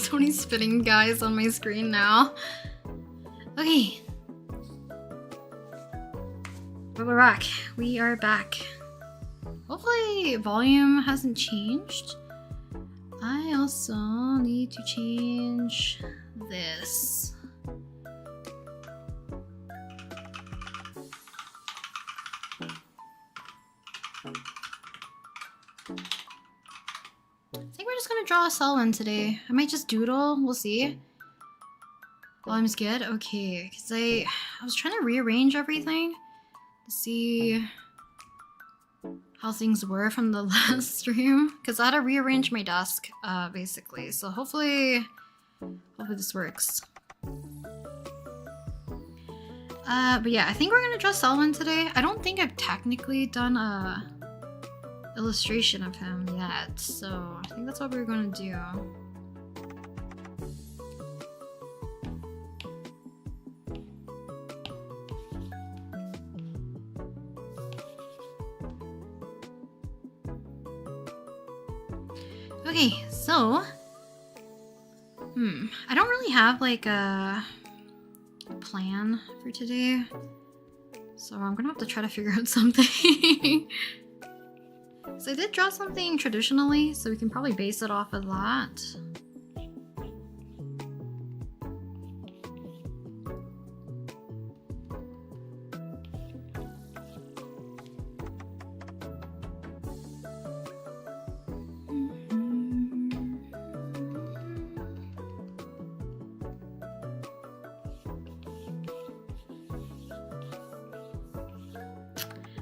Sony's spitting guys on my screen now. Okay. But we're back. We are back. Hopefully volume hasn't changed. I also need to change this. I think we're just gonna draw a Selwyn today. I might just doodle, we'll see. Volume's good? Okay, because I was trying to rearrange everything to see how things were from the last stream. Because I had to rearrange my desk, basically. So hopefully this works. But yeah, I think we're gonna draw Selwyn today. I don't think I've technically done a illustration of him yet, so I think that's what we're gonna do. Okay, so I don't really have like a plan for today, so I'm gonna have to try to figure out something. So I did draw something traditionally, so we can probably base it off of that.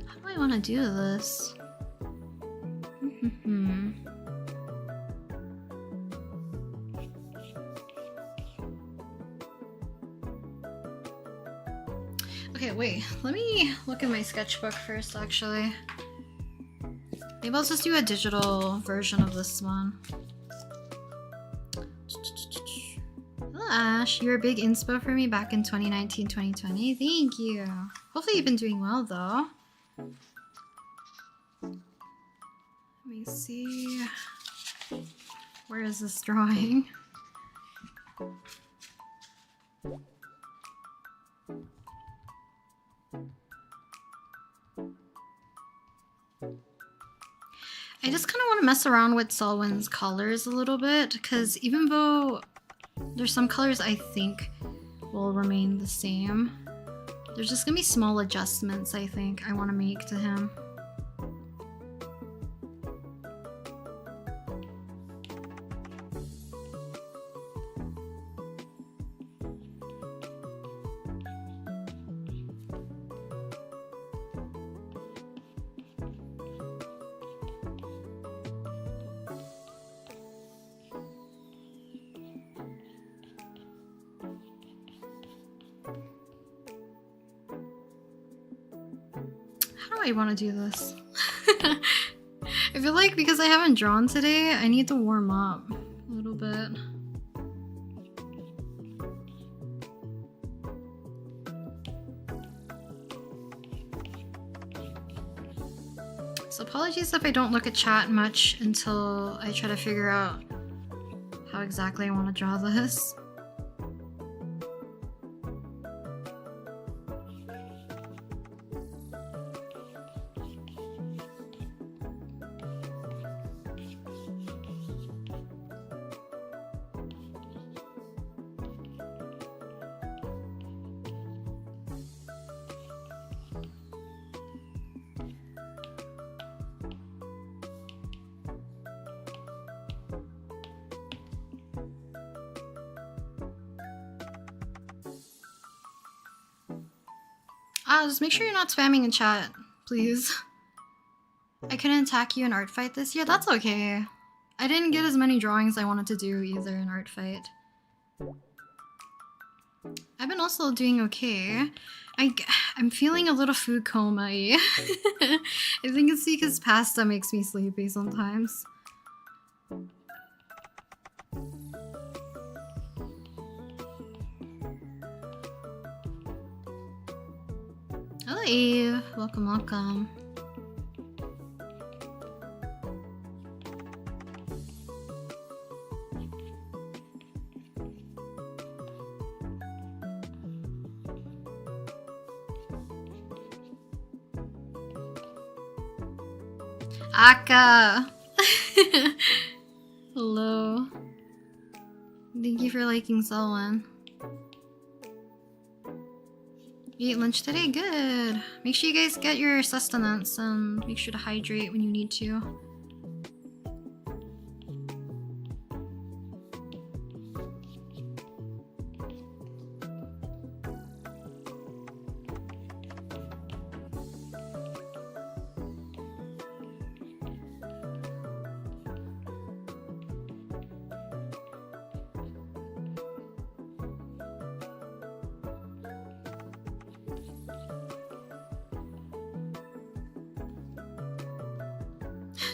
How do I want to do this? Okay, wait, let me look at my sketchbook first, actually. Maybe I'll just do a digital version of this one. Hello, Ash. You were a big inspo for me back in 2019-2020. Thank you. Hopefully you've been doing well, though. Let me see. Where is this drawing? I just kind of want to mess around with Selwyn's colors a little bit, because even though there's some colors I think will remain the same, there's just gonna be small adjustments I think I want to make to him. How do I want to do this? I feel like because I haven't drawn today, I need to warm up a little bit. So apologies if I don't look at chat much until I try to figure out how exactly I want to draw this. Just make sure you're not spamming in chat, please. I couldn't attack you in art fight this year. That's okay. I didn't get as many drawings I wanted to do either in art fight. I've been also doing okay. I'm feeling a little food coma-y. I think it's because pasta makes me sleepy sometimes. Hello Eve, welcome, welcome. Aka! Hello. Thank you for liking Selwyn. You ate lunch today? Good. Make sure you guys get your sustenance and make sure to hydrate when you need to.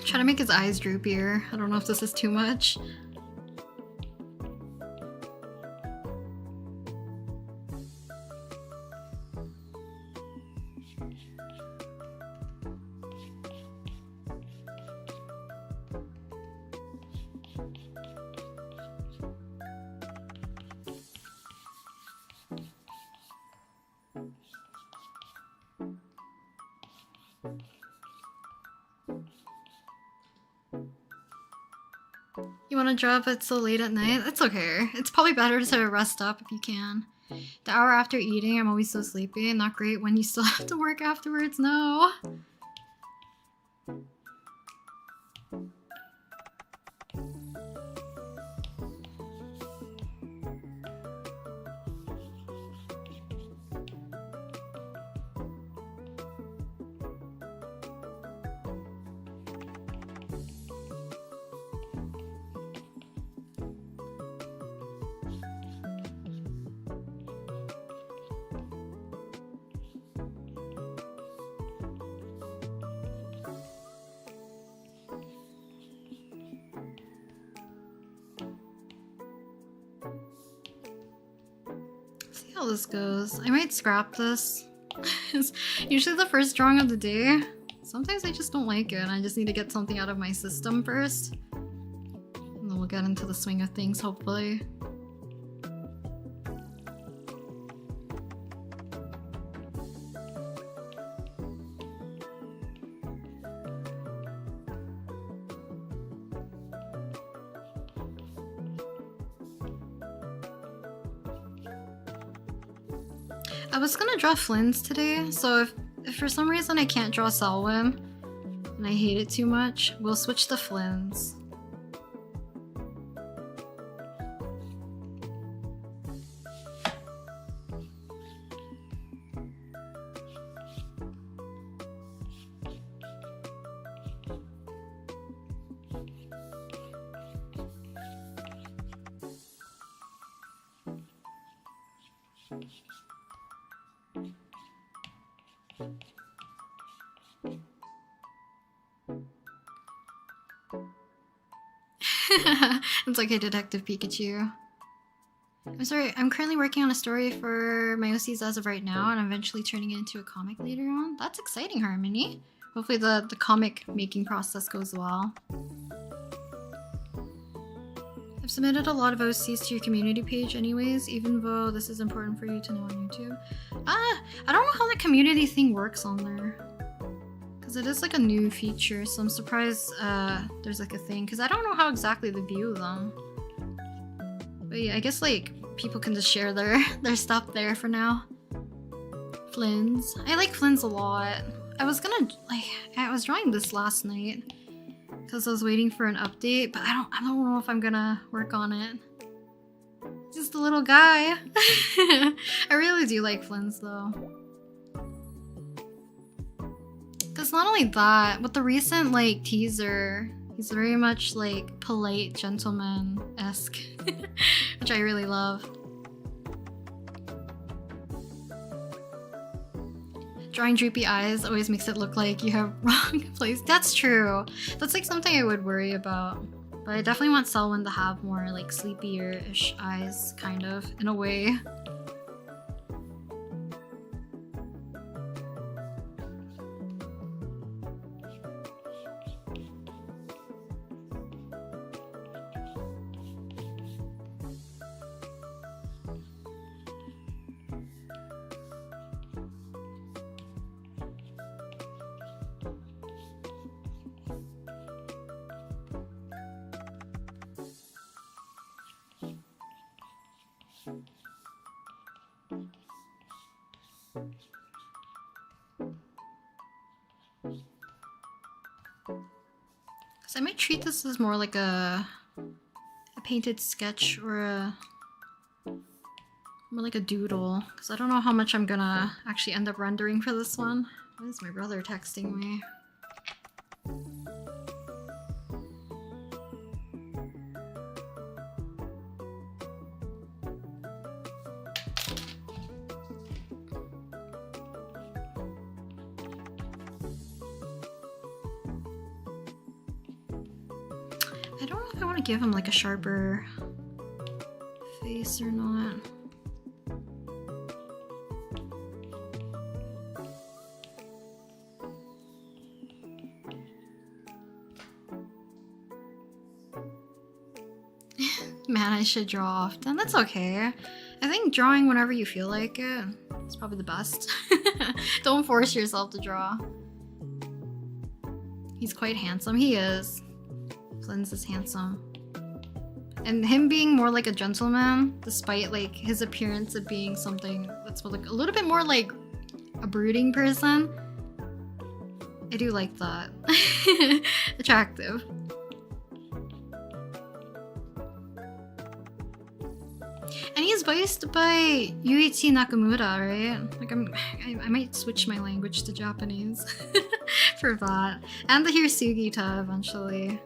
Trying to make his eyes droopier. I don't know if this is too much. You want to draw but so late at night? It's okay. It's probably better to rest up if you can. The hour after eating, I'm always so sleepy. Not great when you still have to work afterwards. No. See how this goes. I might scrap this. It's usually the first drawing of the day. Sometimes I just don't like it and I just need to get something out of my system first. And then we'll get into the swing of things, hopefully. I was gonna draw Flynn's today, so if for some reason I can't draw Selwyn and I hate it too much, we'll switch to Flynn's. It's okay, Detective Pikachu. I'm sorry, I'm currently working on a story for my OCs as of right now, and I'm eventually turning it into a comic later on. That's exciting, Harmony. Hopefully the comic making process goes well. I've submitted a lot of OCs to your community page anyways, even though this is important for you to know on YouTube. I don't know how the community thing works on there. Because it is like a new feature, so I'm surprised there's like a thing. Because I don't know how exactly to view them. But yeah, I guess like people can just share their stuff there for now. Flynn's. I like Flynn's a lot. I was drawing this last night because I was waiting for an update, but I don't know if I'm gonna work on it. Just a little guy. I really do like Flynn's though. Because not only that, with the recent like teaser, he's very much like polite gentleman-esque, which I really love. Drawing droopy eyes always makes it look like you have wrong place. That's true. That's like something I would worry about. But I definitely want Selwyn to have more like sleepier-ish eyes, kind of, in a way. So I might treat this as more like a painted sketch or more like a doodle, because I don't know how much I'm gonna actually end up rendering for this one. Why is my brother texting me? I don't know if I want to give him like a sharper face or not. Man, I should draw often. That's okay. I think drawing whenever you feel like it is probably the best. Don't force yourself to draw. He's quite handsome. He is. Flynn's is handsome. And him being more like a gentleman, despite like his appearance of being something that's like a little bit more like a brooding person. I do like that. Attractive. And he's voiced by Yuichi Nakamura, right? Like I might switch my language to Japanese for that. And the Hirsugita eventually.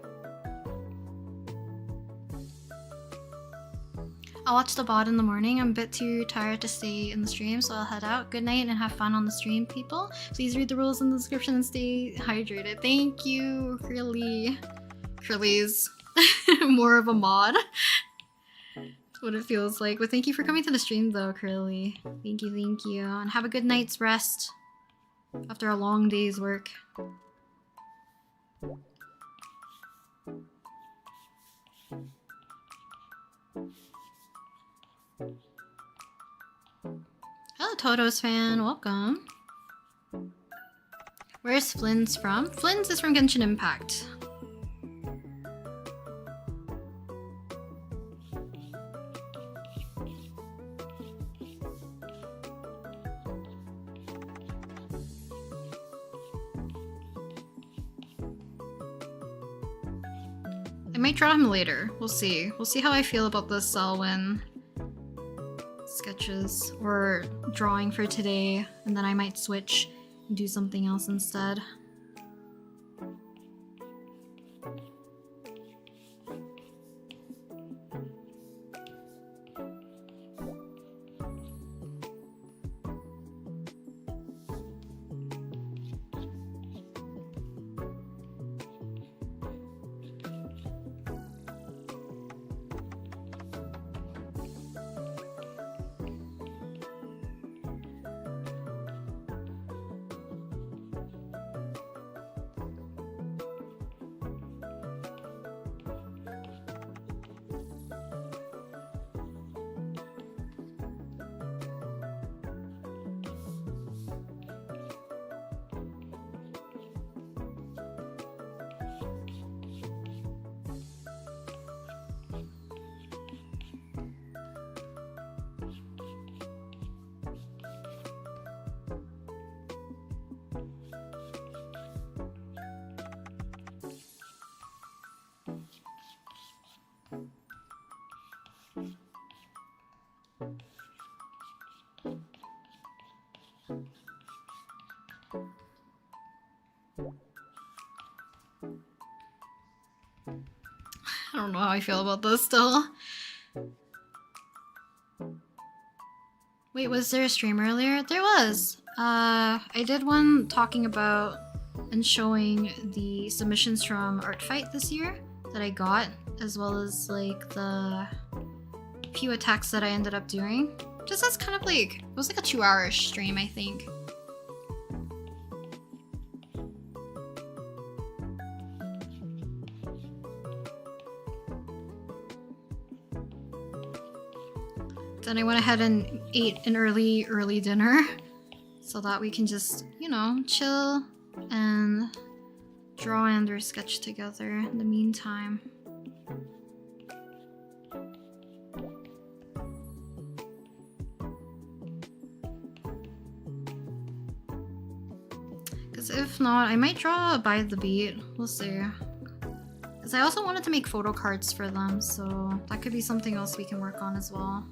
I'll watch the VOD in the morning. I'm a bit too tired to stay in the stream, so I'll head out. Good night and have fun on the stream, people. Please read the rules in the description and stay hydrated. Thank you, Curly. Curly's more of a mod. That's what it feels like. But thank you for coming to the stream though, Curly. Thank you, thank you. And have a good night's rest after a long day's work. Hello, Toto's fan. Welcome. Where's Flynn's from? Flynn's is from Genshin Impact. I might draw him later. We'll see. We'll see how I feel about the Selwyn sketches or drawing for today, and then I might switch and do something else instead. don't know how I feel about this still. Wait, was there a stream earlier? There was! I did one talking about and showing the submissions from Art Fight this year that I got, as well as like the few attacks that I ended up doing. Just as kind of like, it was like a 2-hour stream, I think. Then I went ahead and ate an early dinner so that we can just, you know, chill and draw and or sketch together in the meantime. Because if not, I might draw by the beat. We'll see. Because I also wanted to make photo cards for them, so that could be something else we can work on as well.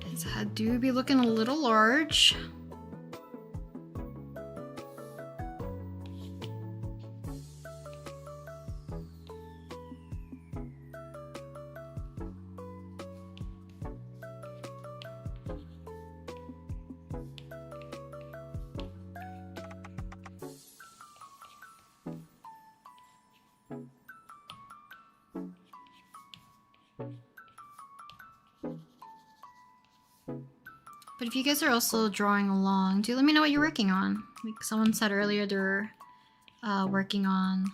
His head do be looking a little large. But if you guys are also drawing along, do let me know what you're working on. Like someone said earlier, they're working on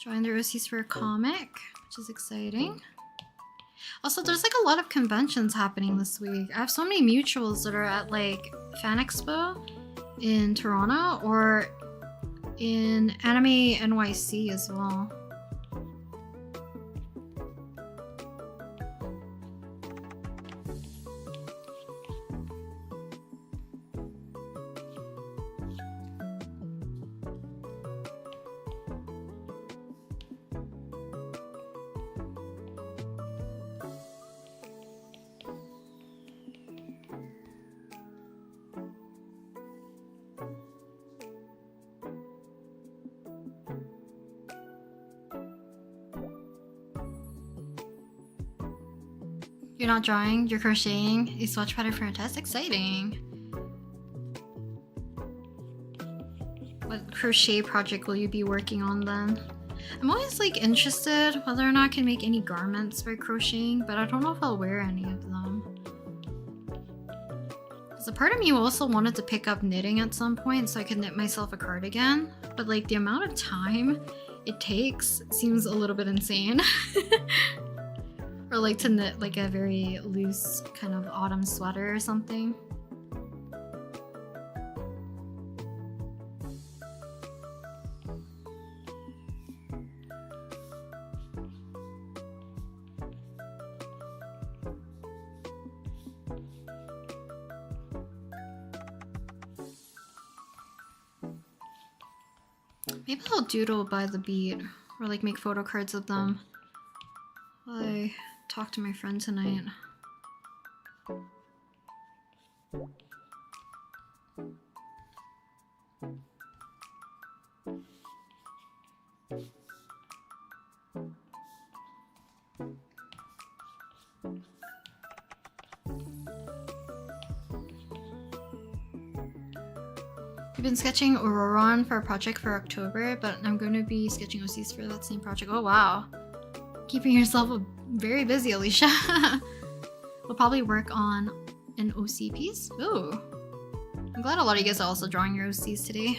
drawing their OCs for a comic, which is exciting. Also, there's like a lot of conventions happening this week. I have so many mutuals that are at like Fan Expo in Toronto or in Anime NYC as well. You're not drawing, you're crocheting a swatch pattern for a test? Exciting! What crochet project will you be working on then? I'm always like interested whether or not I can make any garments by crocheting, but I don't know if I'll wear any of them. Because a part of me also wanted to pick up knitting at some point so I could knit myself a cardigan, but like the amount of time it takes seems a little bit insane. Or like to knit like a very loose kind of autumn sweater or something. Maybe I'll doodle by the beat or like make photo cards of them. I talked to my friend tonight. I've been sketching Auroron for a project for October, but I'm going to be sketching OCs for that same project. Oh wow. Keeping yourself very busy, Alicia. We'll probably work on an OC piece. Ooh. I'm glad a lot of you guys are also drawing your OCs today.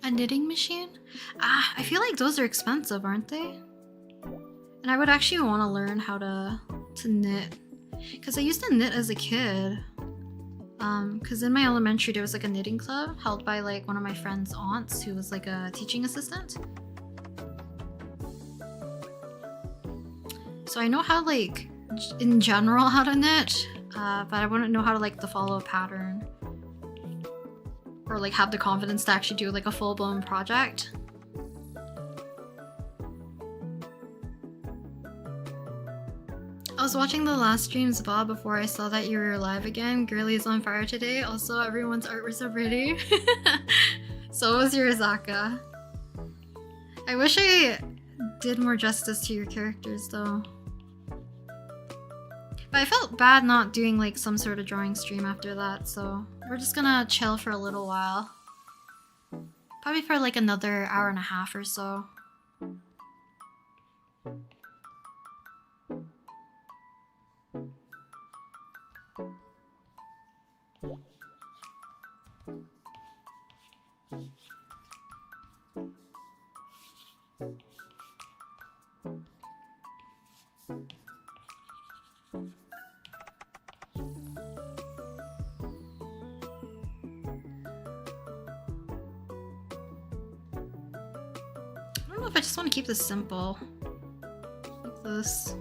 A knitting machine? Ah, I feel like those are expensive, aren't they? And I would actually want to learn how to knit, because I used to knit as a kid. Because in my elementary there was like a knitting club held by like one of my friend's aunts who was like a teaching assistant. So I know how like in general how to knit, but I wouldn't know how to like to follow a pattern or like have the confidence to actually do like a full-blown project. I was watching the last streams, Bob, before I saw that you were live again. Girlie's on fire today. Also, everyone's art was so pretty. So was your Zaka. I wish I did more justice to your characters though. But I felt bad not doing like some sort of drawing stream after that, so we're just gonna chill for a little while. Probably for like another hour and a half or so. I don't know if I just want to keep this simple. Like this.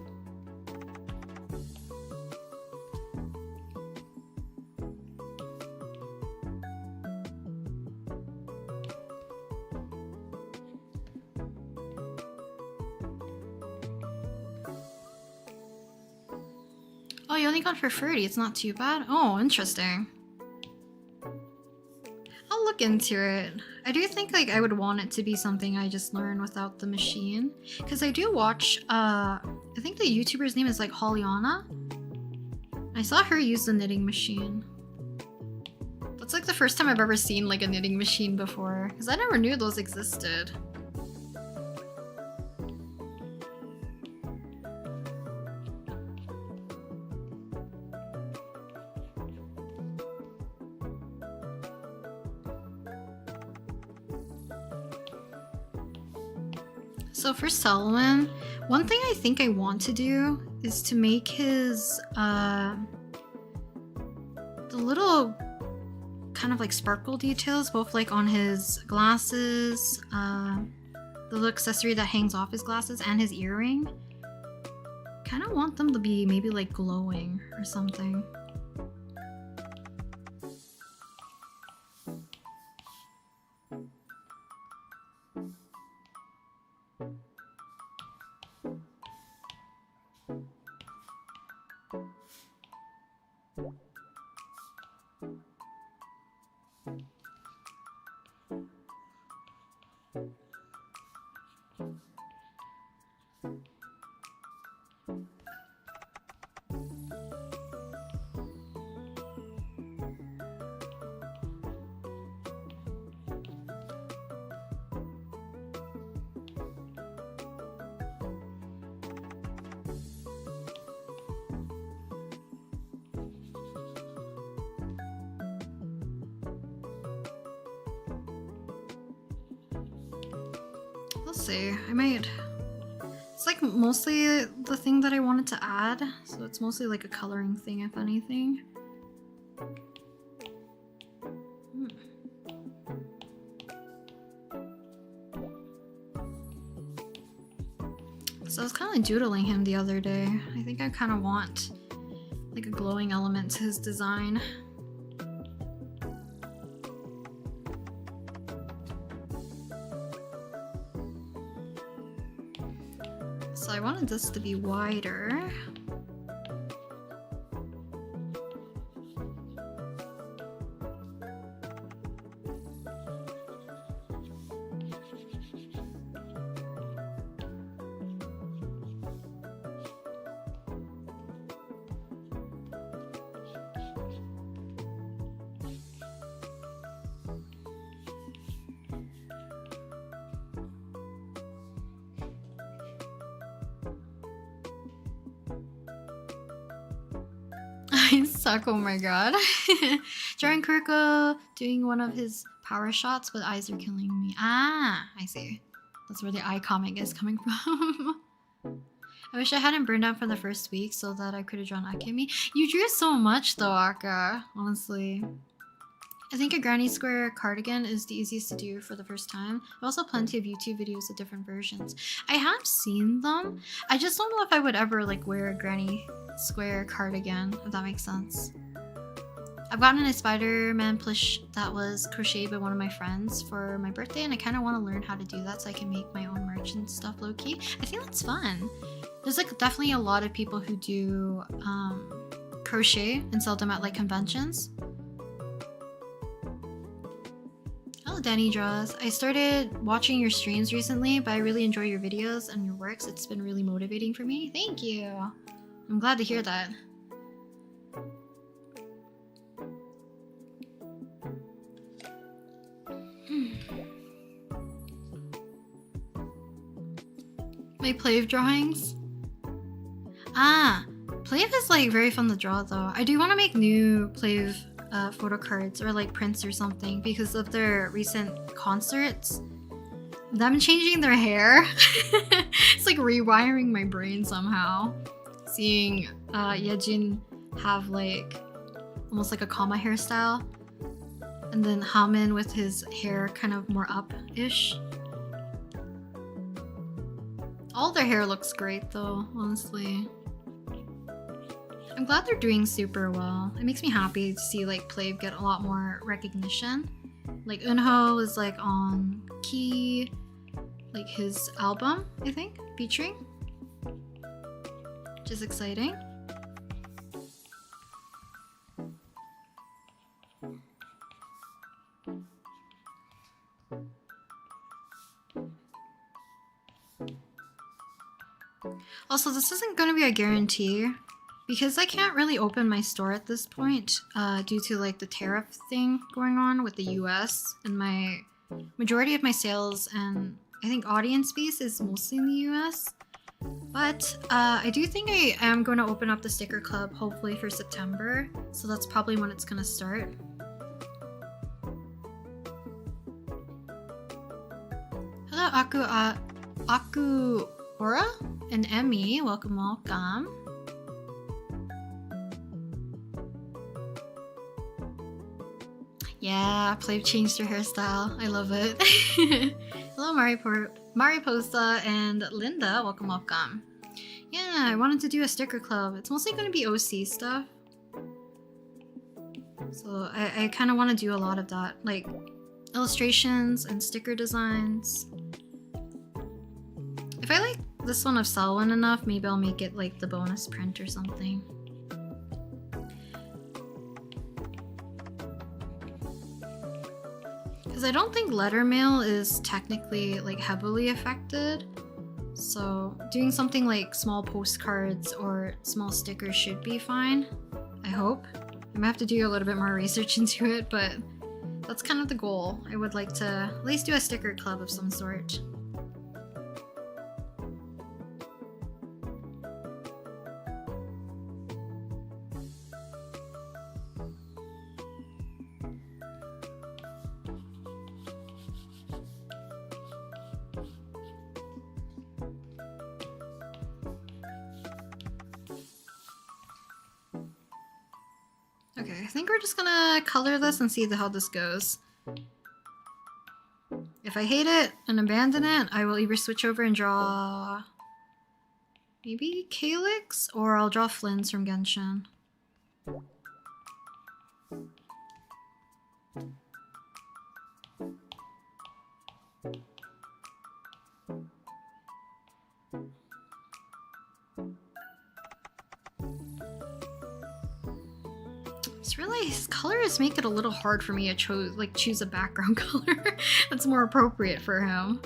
Oh, you only got for 30. It's not too bad. Oh, interesting. I'll look into it. I do think like I would want it to be something I just learn without the machine. Because I do watch, I think the YouTuber's name is like Hollyana. I saw her use the knitting machine. That's like the first time I've ever seen like a knitting machine before. Because I never knew those existed. So for Solomon, one thing I think I want to do is to make his, the little kind of like sparkle details, both like on his glasses, the little accessory that hangs off his glasses and his earring. Kind of want them to be maybe like glowing or something. We'll see. I might... It's like mostly the thing that I wanted to add, so it's mostly like a coloring thing, if anything. So I was kind of doodling him the other day. I think I kind of want like a glowing element to his design. So I wanted this to be wider. I suck, oh my god. Drawing Kurko doing one of his power shots, but eyes are killing me. Ah, I see. That's where the eye comic is coming from. I wish I hadn't burned out for the first week so that I could have drawn Akemi. You drew so much though, Aka, honestly. I think a granny square cardigan is the easiest to do for the first time. There are also plenty of YouTube videos of different versions. I have seen them. I just don't know if I would ever like wear a granny square cardigan, if that makes sense. I've gotten a Spider-Man plush that was crocheted by one of my friends for my birthday, and I kind of want to learn how to do that so I can make my own merch and stuff low-key. I think that's fun. There's like definitely a lot of people who do crochet and sell them at like conventions. Hello, Danny Draws. I started watching your streams recently, but I really enjoy your videos and your works. It's been really motivating for me. Thank you. I'm glad to hear that. My Plave drawings? Ah, Plave is like very fun to draw though. I do want to make new Plave photo cards or like prints or something because of their recent concerts. Them changing their hair. It's like rewiring my brain somehow. Seeing Yejin have like almost like a Kama hairstyle, and then Hamin with his hair kind of more up-ish. All their hair looks great though, honestly. I'm glad they're doing super well. It makes me happy to see like Plave get a lot more recognition. Like Eunho was like on Key, like his album, I think, featuring. Which is exciting. Also, this isn't going to be a guarantee because I can't really open my store at this point due to like the tariff thing going on with the US, and my majority of my sales and I think audience base is mostly in the US. But I do think I am going to open up the sticker club hopefully for September, so that's probably when it's going to start. Hello, Aku Aura and Emmy, welcome. Yeah, Plave changed her hairstyle. I love it. Hello, Mariposa and Linda, welcome. Yeah, I wanted to do a sticker club. It's mostly going to be OC stuff. So I kind of want to do a lot of that, like illustrations and sticker designs. If I like this one of Selwyn enough, maybe I'll make it like the bonus print or something. Because I don't think letter mail is technically like heavily affected. So doing something like small postcards or small stickers should be fine. I hope. I might have to do a little bit more research into it, but that's kind of the goal. I would like to at least do a sticker club of some sort. Okay, I think we're just gonna color this and see how this goes. If I hate it and abandon it, I will either switch over and draw maybe Calyx, or I'll draw Flynn's from Genshin. It's really, his colors make it a little hard for me to choose a background color that's more appropriate for him.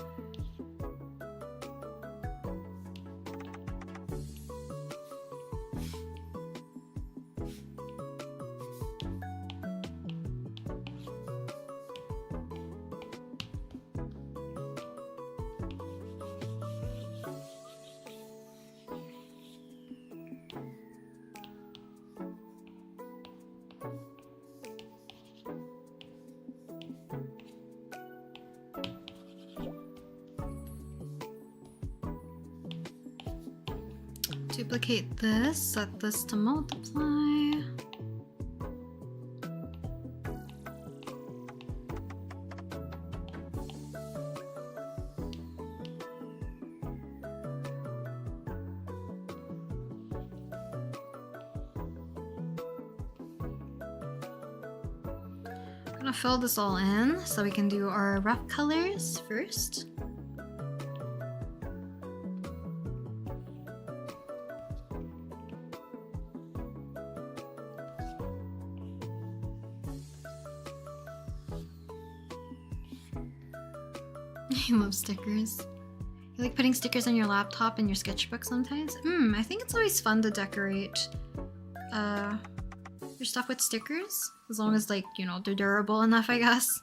Duplicate this, set this to multiply. gonna fill this all in so we can do our rough colors first. I love stickers. You like putting stickers on your laptop and your sketchbook sometimes? I think it's always fun to decorate your stuff with stickers, as long as, like, you know, they're durable enough, I guess.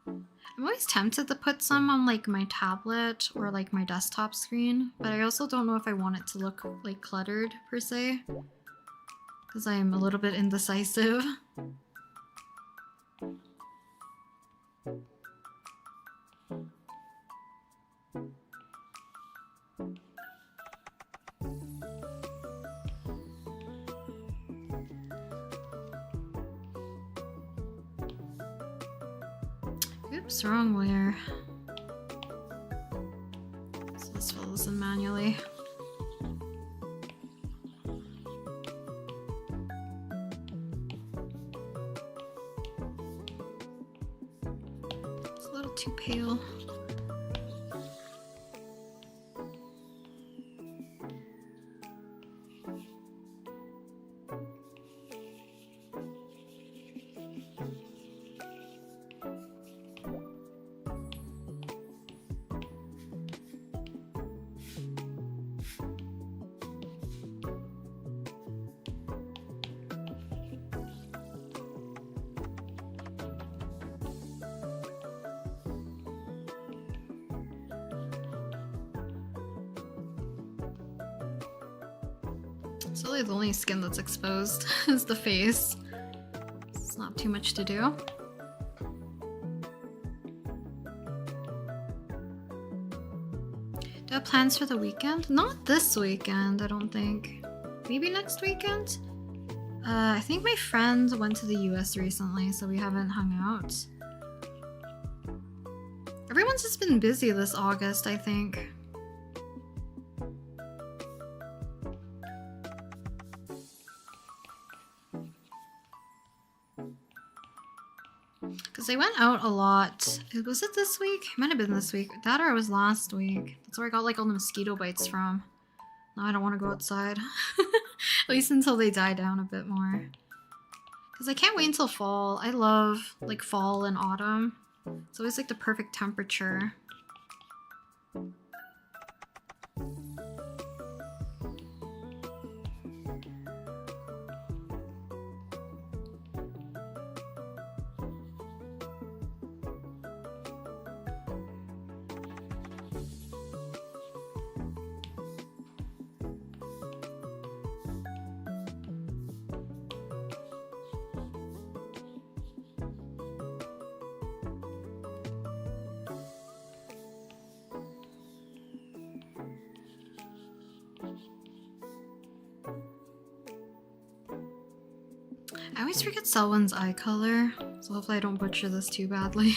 I'm always tempted to put some on, like, my tablet or, like, my desktop screen, but I also don't know if I want it to look, like, cluttered, per se, because I'm a little bit indecisive. Oops, wrong layer. So let's fill this in manually. It's a little too pale. It's really the only skin that's exposed is the face. It's not too much to do. Do I have plans for the weekend? Not this weekend, I don't think. Maybe next weekend? I think my friend went to the US recently, so we haven't hung out. Everyone's just been busy this August, I think. Because I went out a lot. Was it this week? It might have been this week. That or it was last week. That's where I got like all the mosquito bites from. Now I don't want to go outside. At least until they die down a bit more. Because I can't wait until fall. I love like fall and autumn. It's always like the perfect temperature. I always forget Selwyn's eye color, so hopefully I don't butcher this too badly.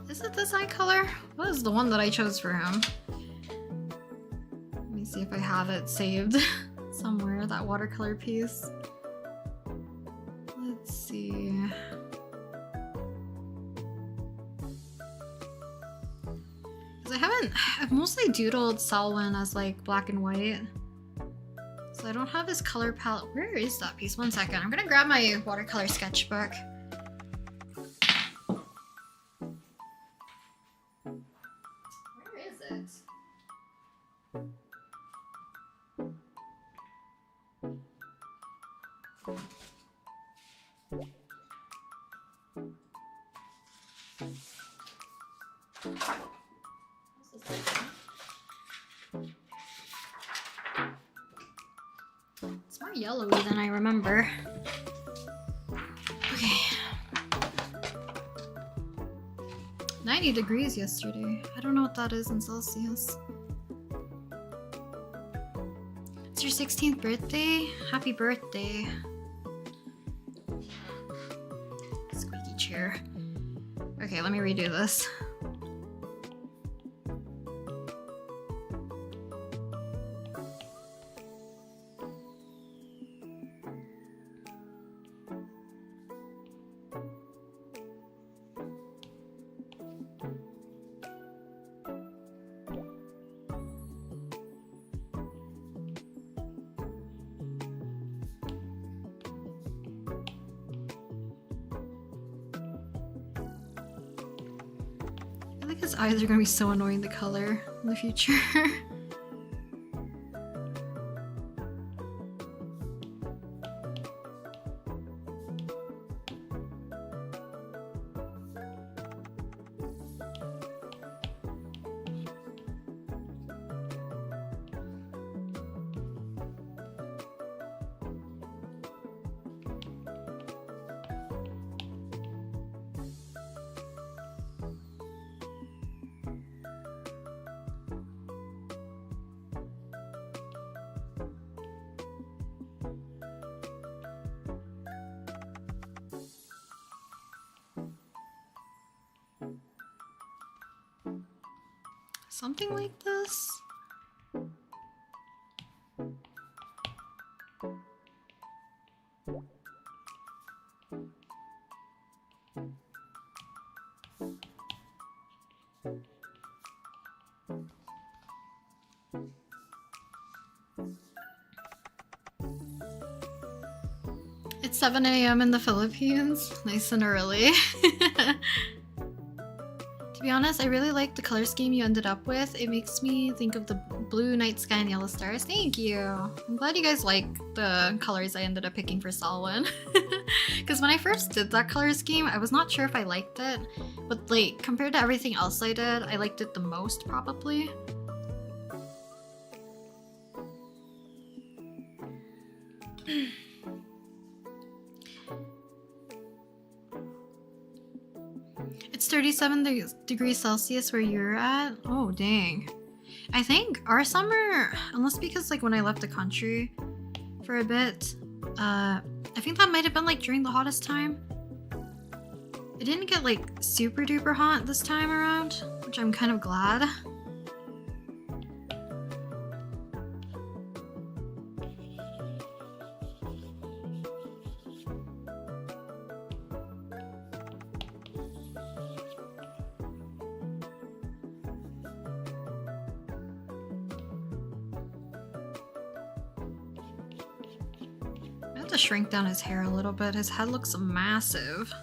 Is it this eye color? What is the one that I chose for him? Let me see if I have it saved somewhere, that watercolor piece. Let's see. Because I've mostly doodled Selwyn as like black and white. So I don't have his color palette. Where is that piece? One second. I'm gonna grab my watercolor sketchbook. It's more yellowy than I remember. Okay. 90 degrees yesterday. I don't know what that is in Celsius. It's your 16th birthday? Happy birthday. Squeaky chair. Okay, let me redo this. I think his eyes are gonna be so annoying, the color in the future. Something like this. It's 7 a.m. in the Philippines. Nice and early. To be honest, I really like the color scheme you ended up with. It makes me think of the blue night sky and yellow stars. Thank you. I'm glad you guys like the colors I ended up picking for Selwyn. Because when I first did that color scheme, I was not sure if I liked it. But like, compared to everything else I did, I liked it the most probably. It's 37 degrees Celsius where you're at? Oh, dang. I think our summer, unless because like when I left the country for a bit, I think that might have been like during the hottest time. It didn't get like super duper hot this time around, which I'm kind of glad. To shrink down his hair a little bit. His head looks massive.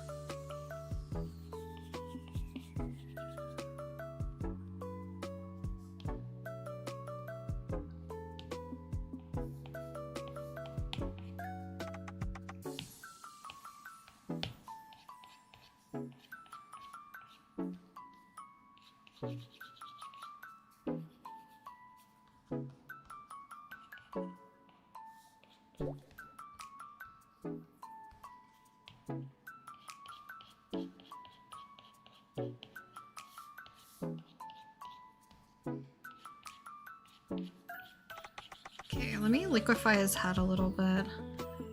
Okay, let me liquefy his head a little bit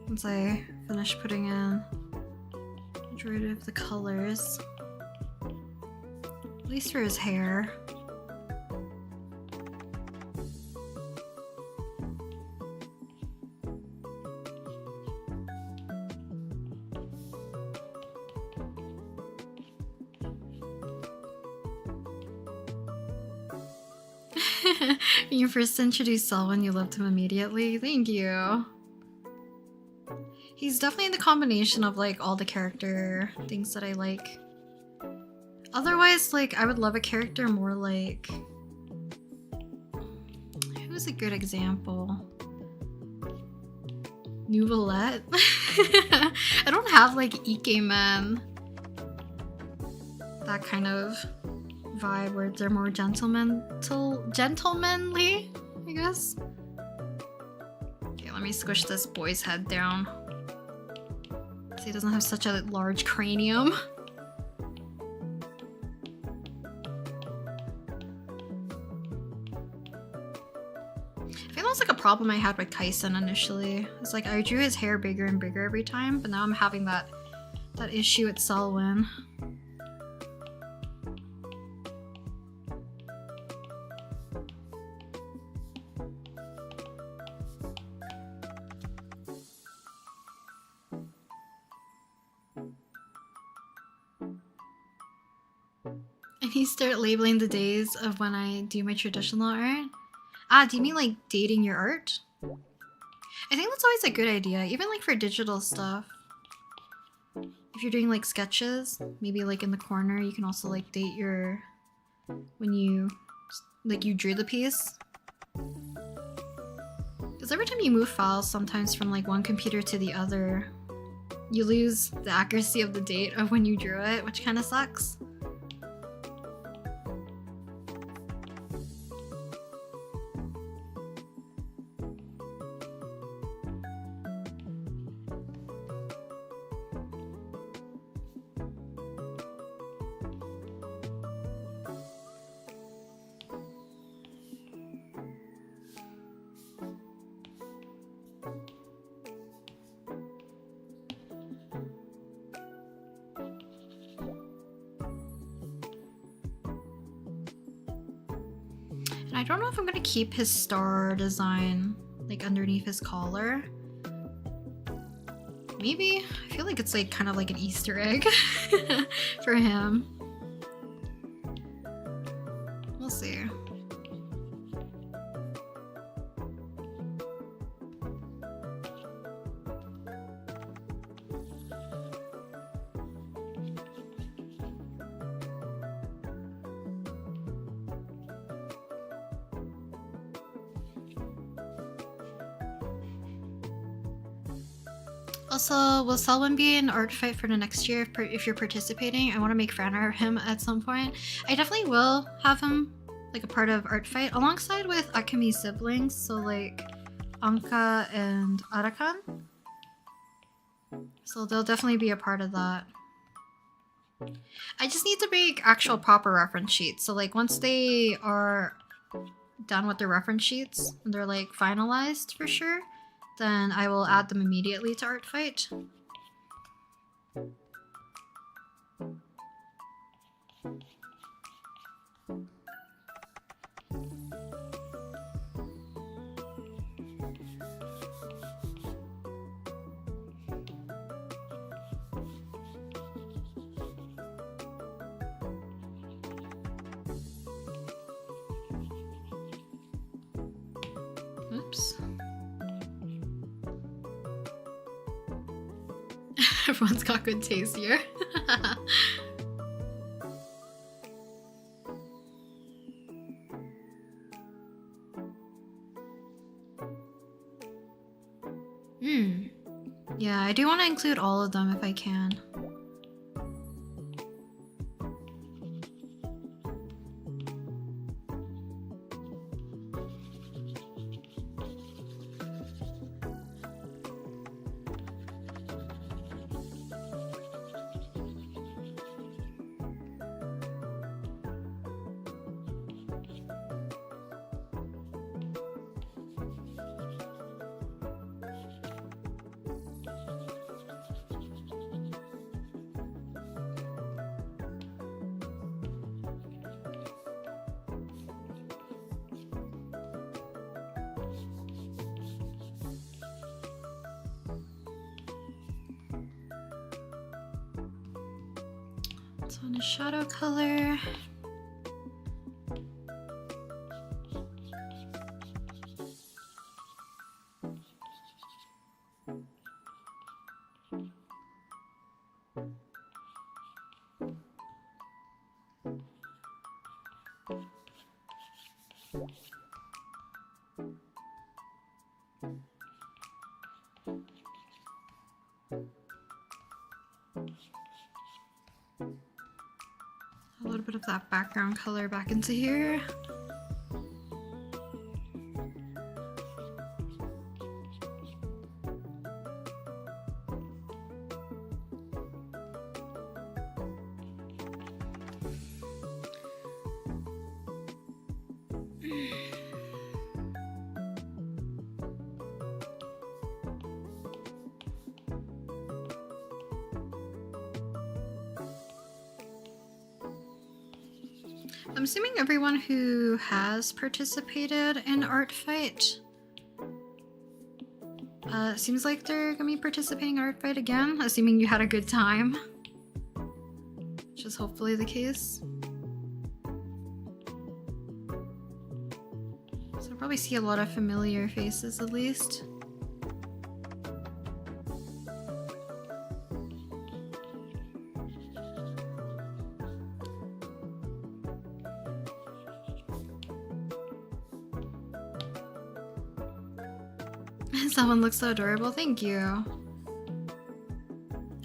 once I finish putting in the majority of the colors. At least for his hair. When you first introduced Selwyn, you loved him immediately. Thank you. He's definitely the combination of like all the character things that I like. Otherwise, like I would love a character more like... Who's a good example? Nouvellette? I don't have like Ikemen. That kind of vibe where they're more gentlemanly, I guess. Okay, let me squish this boy's head down so he doesn't have such a large cranium. I think that's like a problem I had with Kaisen initially. It's like I drew his hair bigger and bigger every time, but now I'm having that issue with Selwyn. I need to start labeling the days of when I do my traditional art. Ah, do you mean like dating your art? I think that's always a good idea, even like for digital stuff. If you're doing like sketches, maybe like in the corner, you can also like date your, when you, like you drew the piece. Because every time you move files, sometimes from like one computer to the other, you lose the accuracy of the date of when you drew it, which kind of sucks. And I don't know if I'm gonna keep his star design like underneath his collar. Maybe. I feel like it's like kind of like an Easter egg for him. We'll see. Also, will Selwyn be in art fight for the next year if you're participating? I want to make fan art of him at some point. I definitely will have him like a part of art fight alongside with Akemi's siblings, so like Anka and Arakan. So they'll definitely be a part of that. I just need to make actual proper reference sheets. So like once they are done with their reference sheets and they're like finalized for sure, then I will add them immediately to Art Fight. Oops. Everyone's got good taste here. Yeah, I do want to include all of them if I can. So on a shadow color. A little bit of that background color back into here. I'm assuming everyone who has participated in Art Fight seems like they're gonna be participating in Art Fight again, assuming you had a good time. Which is hopefully the case. So I'll probably see a lot of familiar faces at least. Someone looks so adorable, thank you. How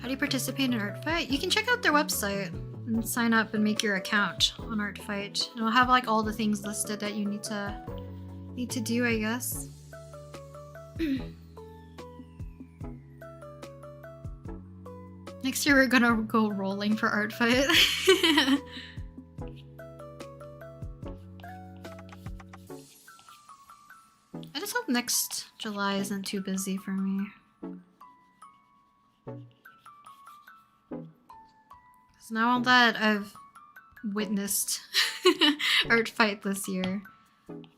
do you participate in Art Fight? You can check out their website and sign up and make your account on Art Fight. And it'll have like all the things listed that you need to do, I guess. Next year we're gonna go rolling for Art Fight. I just hope next July isn't too busy for me. So now that I've witnessed Art Fight this year,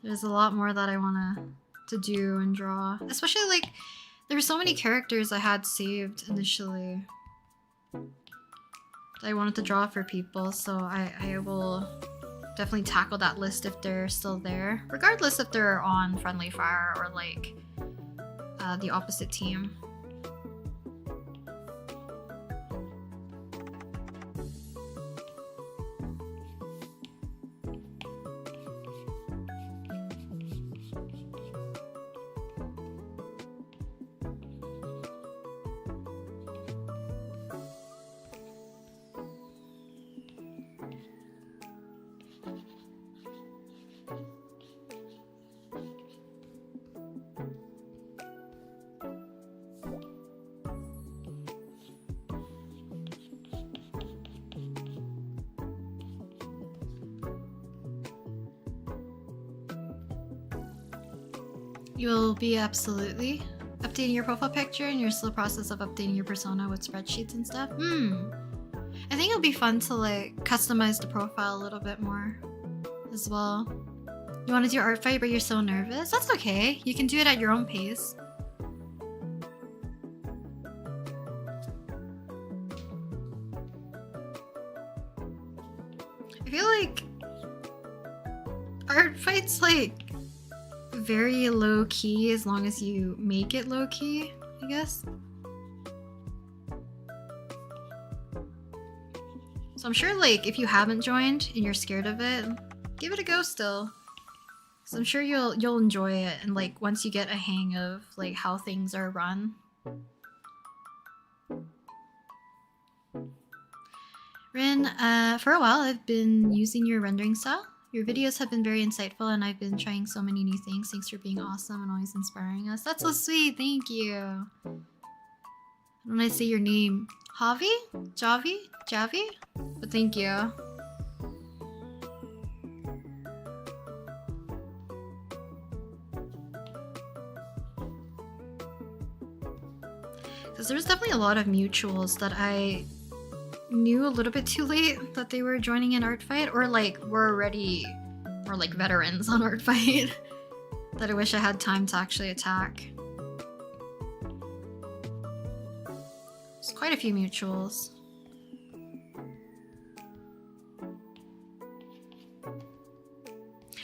there's a lot more that I want to do and draw. Especially like, there were so many characters I had saved initially that I wanted to draw for people, so I will definitely tackle that list if they're still there, regardless if they're on Friendly Fire or like the opposite team. You'll be absolutely updating your profile picture and your slow process of updating your persona with spreadsheets and stuff. I think it'll be fun to like customize the profile a little bit more as well. You want to do Art Fight but you're so nervous? That's okay. You can do it at your own pace. I feel like Art Fight's like very low key as long as you make it low key, I guess. So I'm sure like if you haven't joined and you're scared of it, give it a go still. So I'm sure you'll enjoy it, and like once you get a hang of like how things are run. Rin, for a while I've been using your rendering style. Your videos have been very insightful and I've been trying so many new things. Thanks for being awesome and always inspiring us. That's so sweet, thank you. When I say your name, Javi? Javi? Javi? But thank you. Because there's definitely a lot of mutuals that I knew a little bit too late that they were joining in Art Fight, or like were already, or like veterans on Art Fight that I wish I had time to actually attack. There's quite a few mutuals.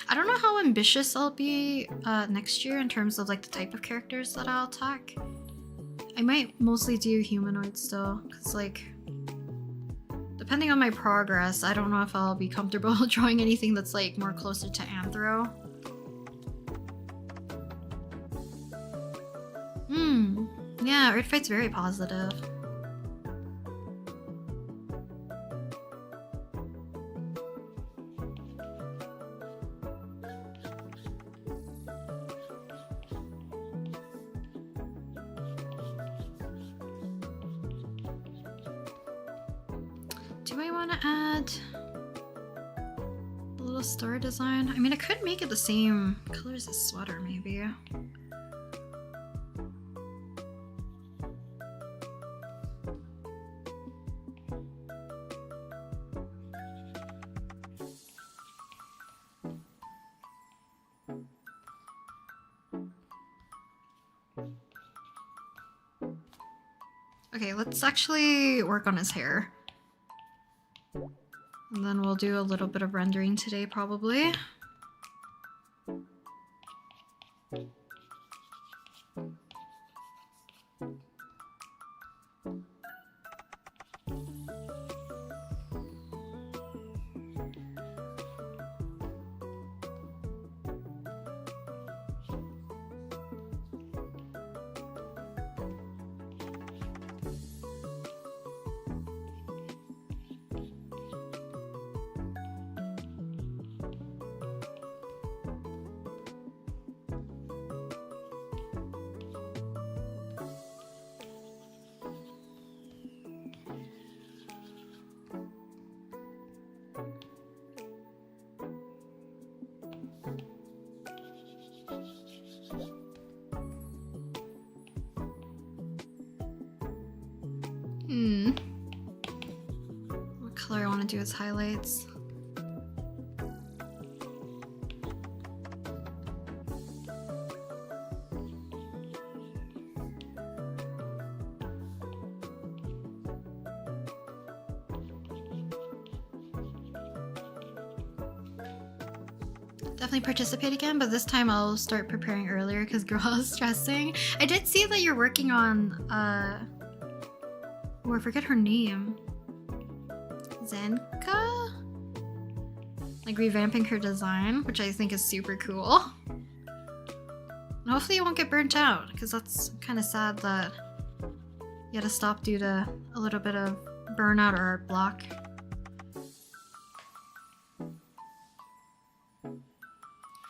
I don't know how ambitious I'll be next year in terms of like the type of characters that I'll attack. I might mostly do humanoid still, because like depending on my progress, I don't know if I'll be comfortable drawing anything that's like more closer to Anthro. Yeah, Art Fight's very positive. Do I want to add a little star design? I mean, I could make it the same color as his sweater, maybe. Okay, let's actually work on his hair. And then we'll do a little bit of rendering today, probably. What color I want to do as highlights? Definitely participate again, but this time I'll start preparing earlier because girl is stressing. I did see that you're working on oh, I forget her name. Zenka? Like revamping her design, which I think is super cool. And hopefully you won't get burnt out, because that's kind of sad that you had to stop due to a little bit of burnout or art block.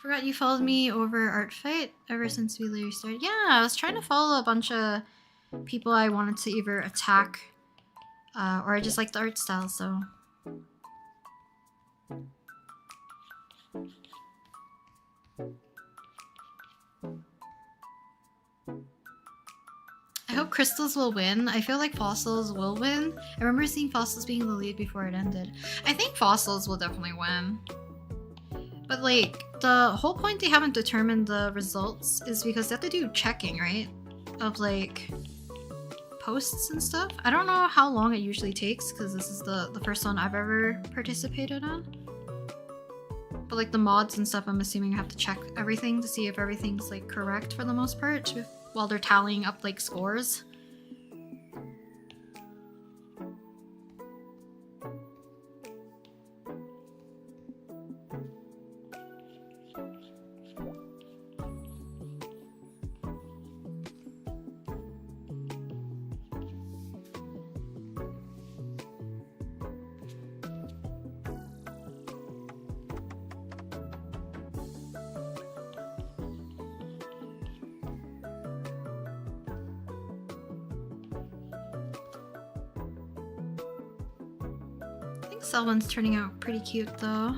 Forgot you followed me over Art Fight ever since we literally started. Yeah, I was trying to follow a bunch of people I wanted to either attack or I just like the art style, so. I hope Crystals will win. I feel like Fossils will win. I remember seeing Fossils being the lead before it ended. I think Fossils will definitely win. But like, the whole point they haven't determined the results is because they have to do checking, right? Of like posts and stuff. I don't know how long it usually takes because this is the first one I've ever participated in. But like the mods and stuff, I'm assuming I have to check everything to see if everything's like correct for the most part while they're tallying up like scores. Selwyn's turning out pretty cute though.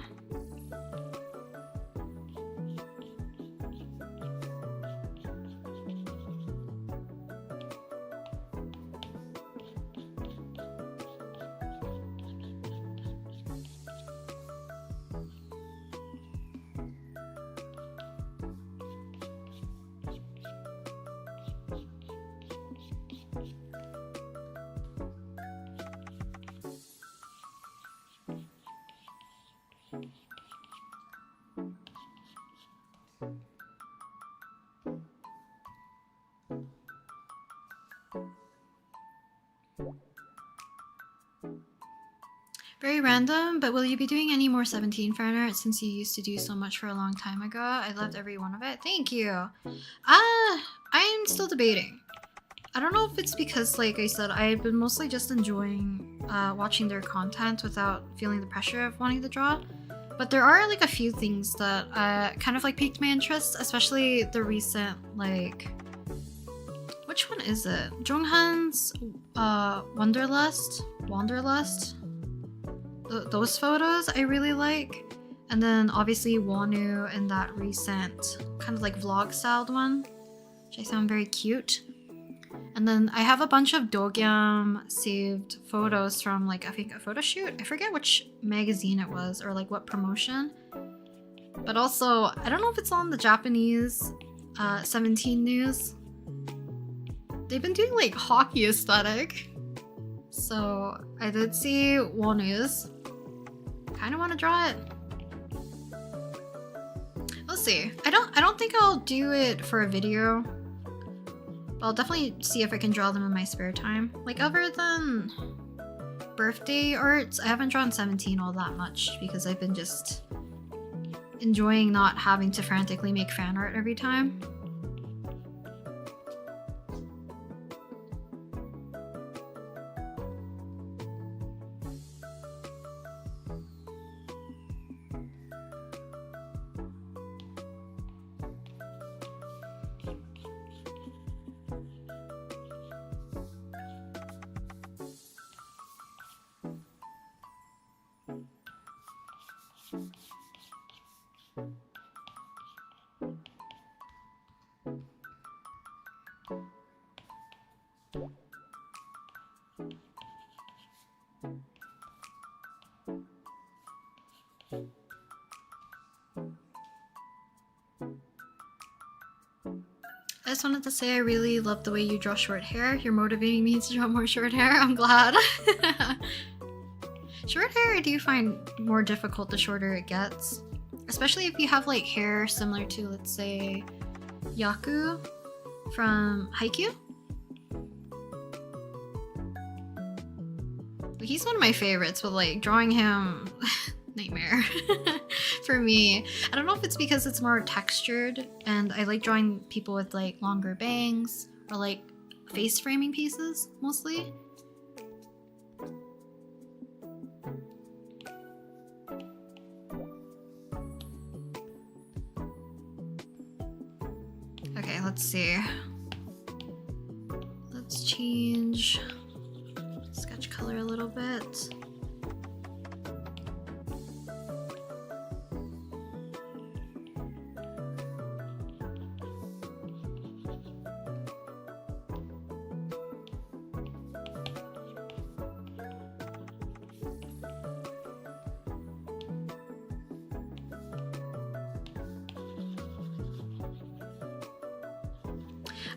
Very random, but will you be doing any more 17 fan art since you used to do so much for a long time ago? I loved every one of it. Thank you. I'm still debating. I don't know if it's because, like I said, I've been mostly just enjoying watching their content without feeling the pressure of wanting to draw. But there are like a few things that kind of like piqued my interest, especially the recent like, which one is it? Jonghan's Wanderlust? Those photos I really like. And then obviously Wonu and that recent kind of like vlog styled one, which I found very cute. And then I have a bunch of Dogyam saved photos from like, I think a photo shoot. I forget which magazine it was or like what promotion. But also, I don't know if it's on the Japanese 17 news. they've been doing like hockey aesthetic. So I did see Wonu's. Kind of want to draw it. Let's see. I don't think I'll do it for a video. I'll definitely see if I can draw them in my spare time. Like other than birthday arts, I haven't drawn 17 all that much because I've been just enjoying not having to frantically make fan art every time. I just wanted to say I really love the way you draw short hair. You're motivating me to draw more short hair. I'm glad. Short hair I do find more difficult the shorter it gets. Especially if you have like hair similar to, let's say, Yaku from Haikyuu. He's one of my favorites, but like drawing him, nightmare for me. I don't know if it's because it's more textured and I like drawing people with like longer bangs or like face framing pieces mostly. Okay, let's see. Let's change sketch color a little bit.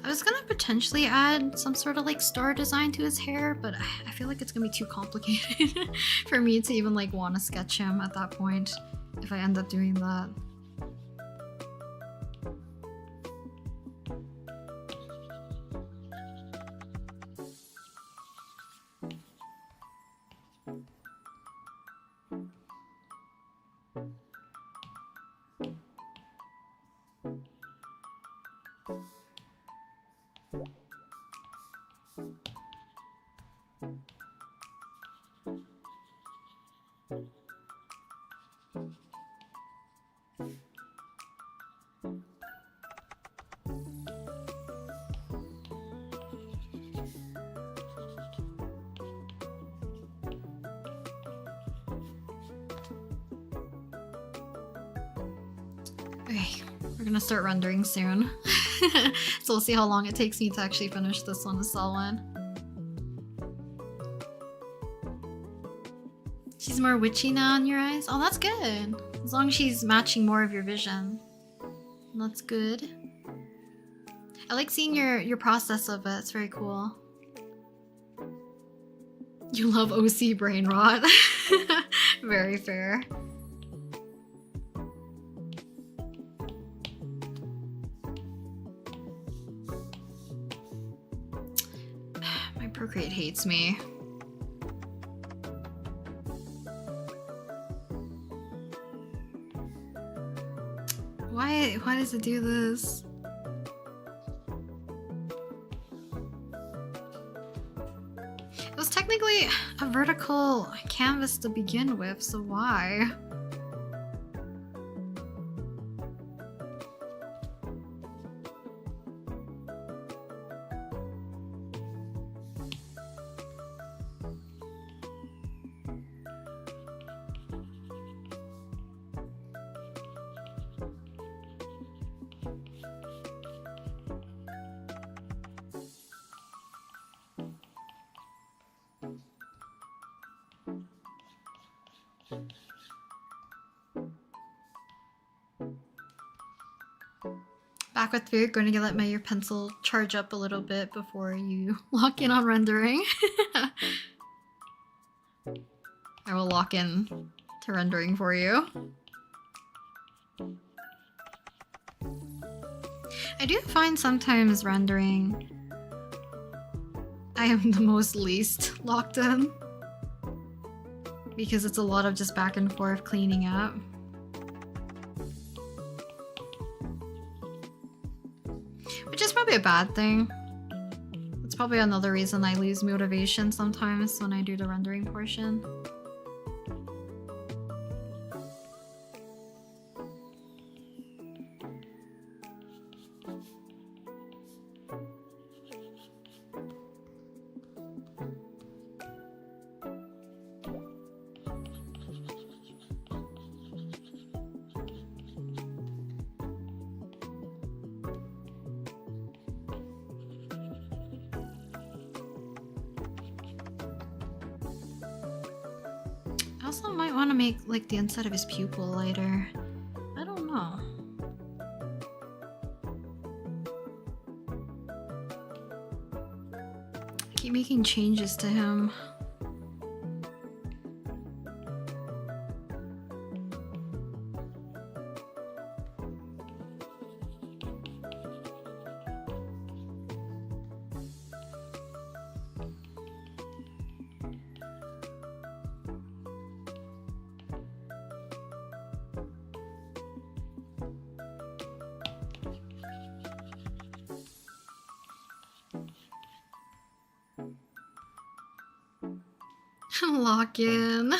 I was gonna potentially add some sort of like star design to his hair, but I feel like it's gonna be too complicated for me to even like want to sketch him at that point if I end up doing that. Okay, we're gonna start rendering soon. So we'll see how long it takes me to actually finish this one, the cell one. She's more witchy now in your eyes? Oh, that's good. As long as she's matching more of your vision. That's good. I like seeing your process of it. It's very cool. You love OC brain rot. Very fair. My Procreate hates me. Why does it do this? It was technically a vertical canvas to begin with, so why? back with food. Going to let my pencil charge up a little bit before you lock in on rendering. I will lock in to rendering for you. I do find sometimes rendering I am the most least locked in because it's a lot of just back and forth cleaning up. Which is probably a bad thing. It's probably another reason I lose motivation sometimes when I do the rendering portion. I also might want to make like the inside of his pupil lighter. I don't know. I keep making changes to him. Lock in.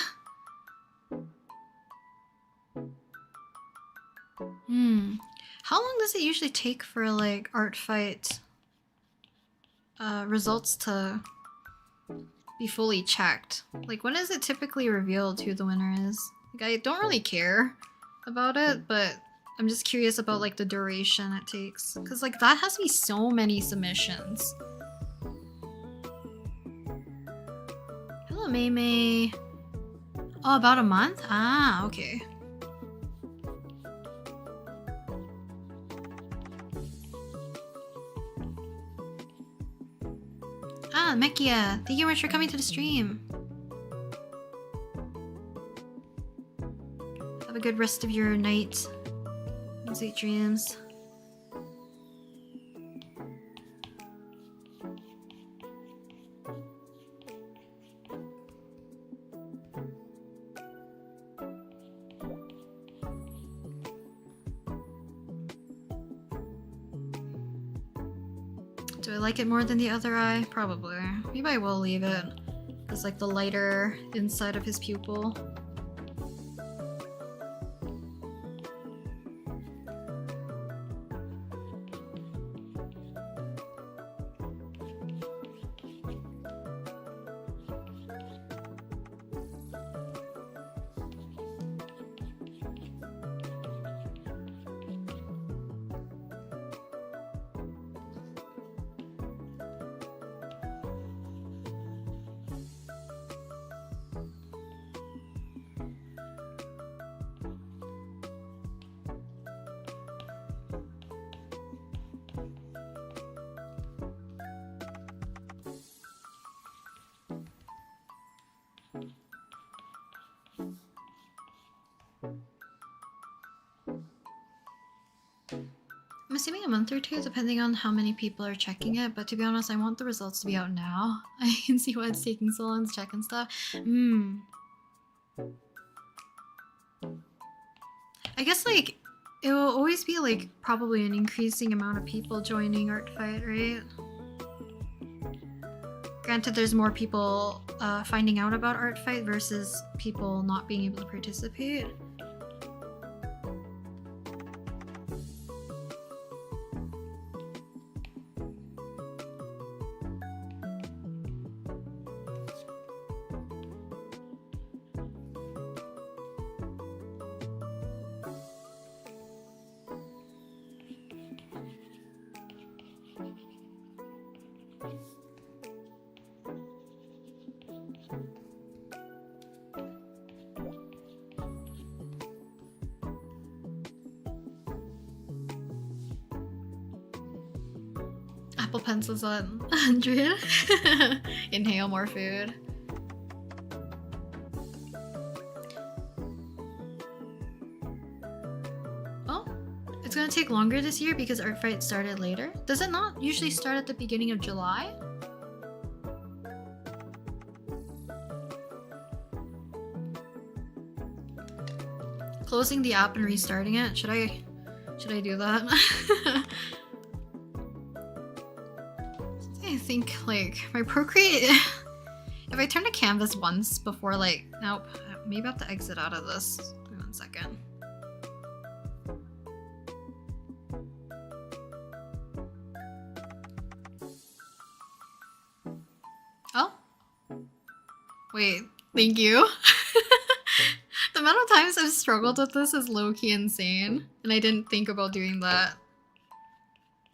How long does it usually take for like art fight results to be fully checked? Like when is it typically revealed who the winner is? Like I don't really care about it, but I'm just curious about like the duration it takes. Cause like that has to be so many submissions. Hello, May. Oh, about a month? Ah, okay. Ah, Mekia, thank you very much for coming to the stream. Have a good rest of your night. Sweet dreams. Do I like it more than the other eye? Probably. Maybe I will leave it as like the lighter inside of his pupil. I'm assuming a month or two, depending on how many people are checking it, but to be honest, I want the results to be out now. I can see why it's taking so long to check and stuff. I guess, like, it will always be, like, probably an increasing amount of people joining Artfight, right? Granted, there's more people finding out about Artfight versus people not being able to participate. Apple pencils on 100. Inhale more food. Oh, it's gonna take longer this year because Art Fight started later. Does it not usually start at the beginning of July? Closing the app and restarting it. Should I do that? I think like my Procreate. If I turn to canvas once before like nope, maybe I have to exit out of this. Give me 1 second. Oh, wait. Thank you. The amount of times I've struggled with this is low-key insane, and I didn't think about doing that.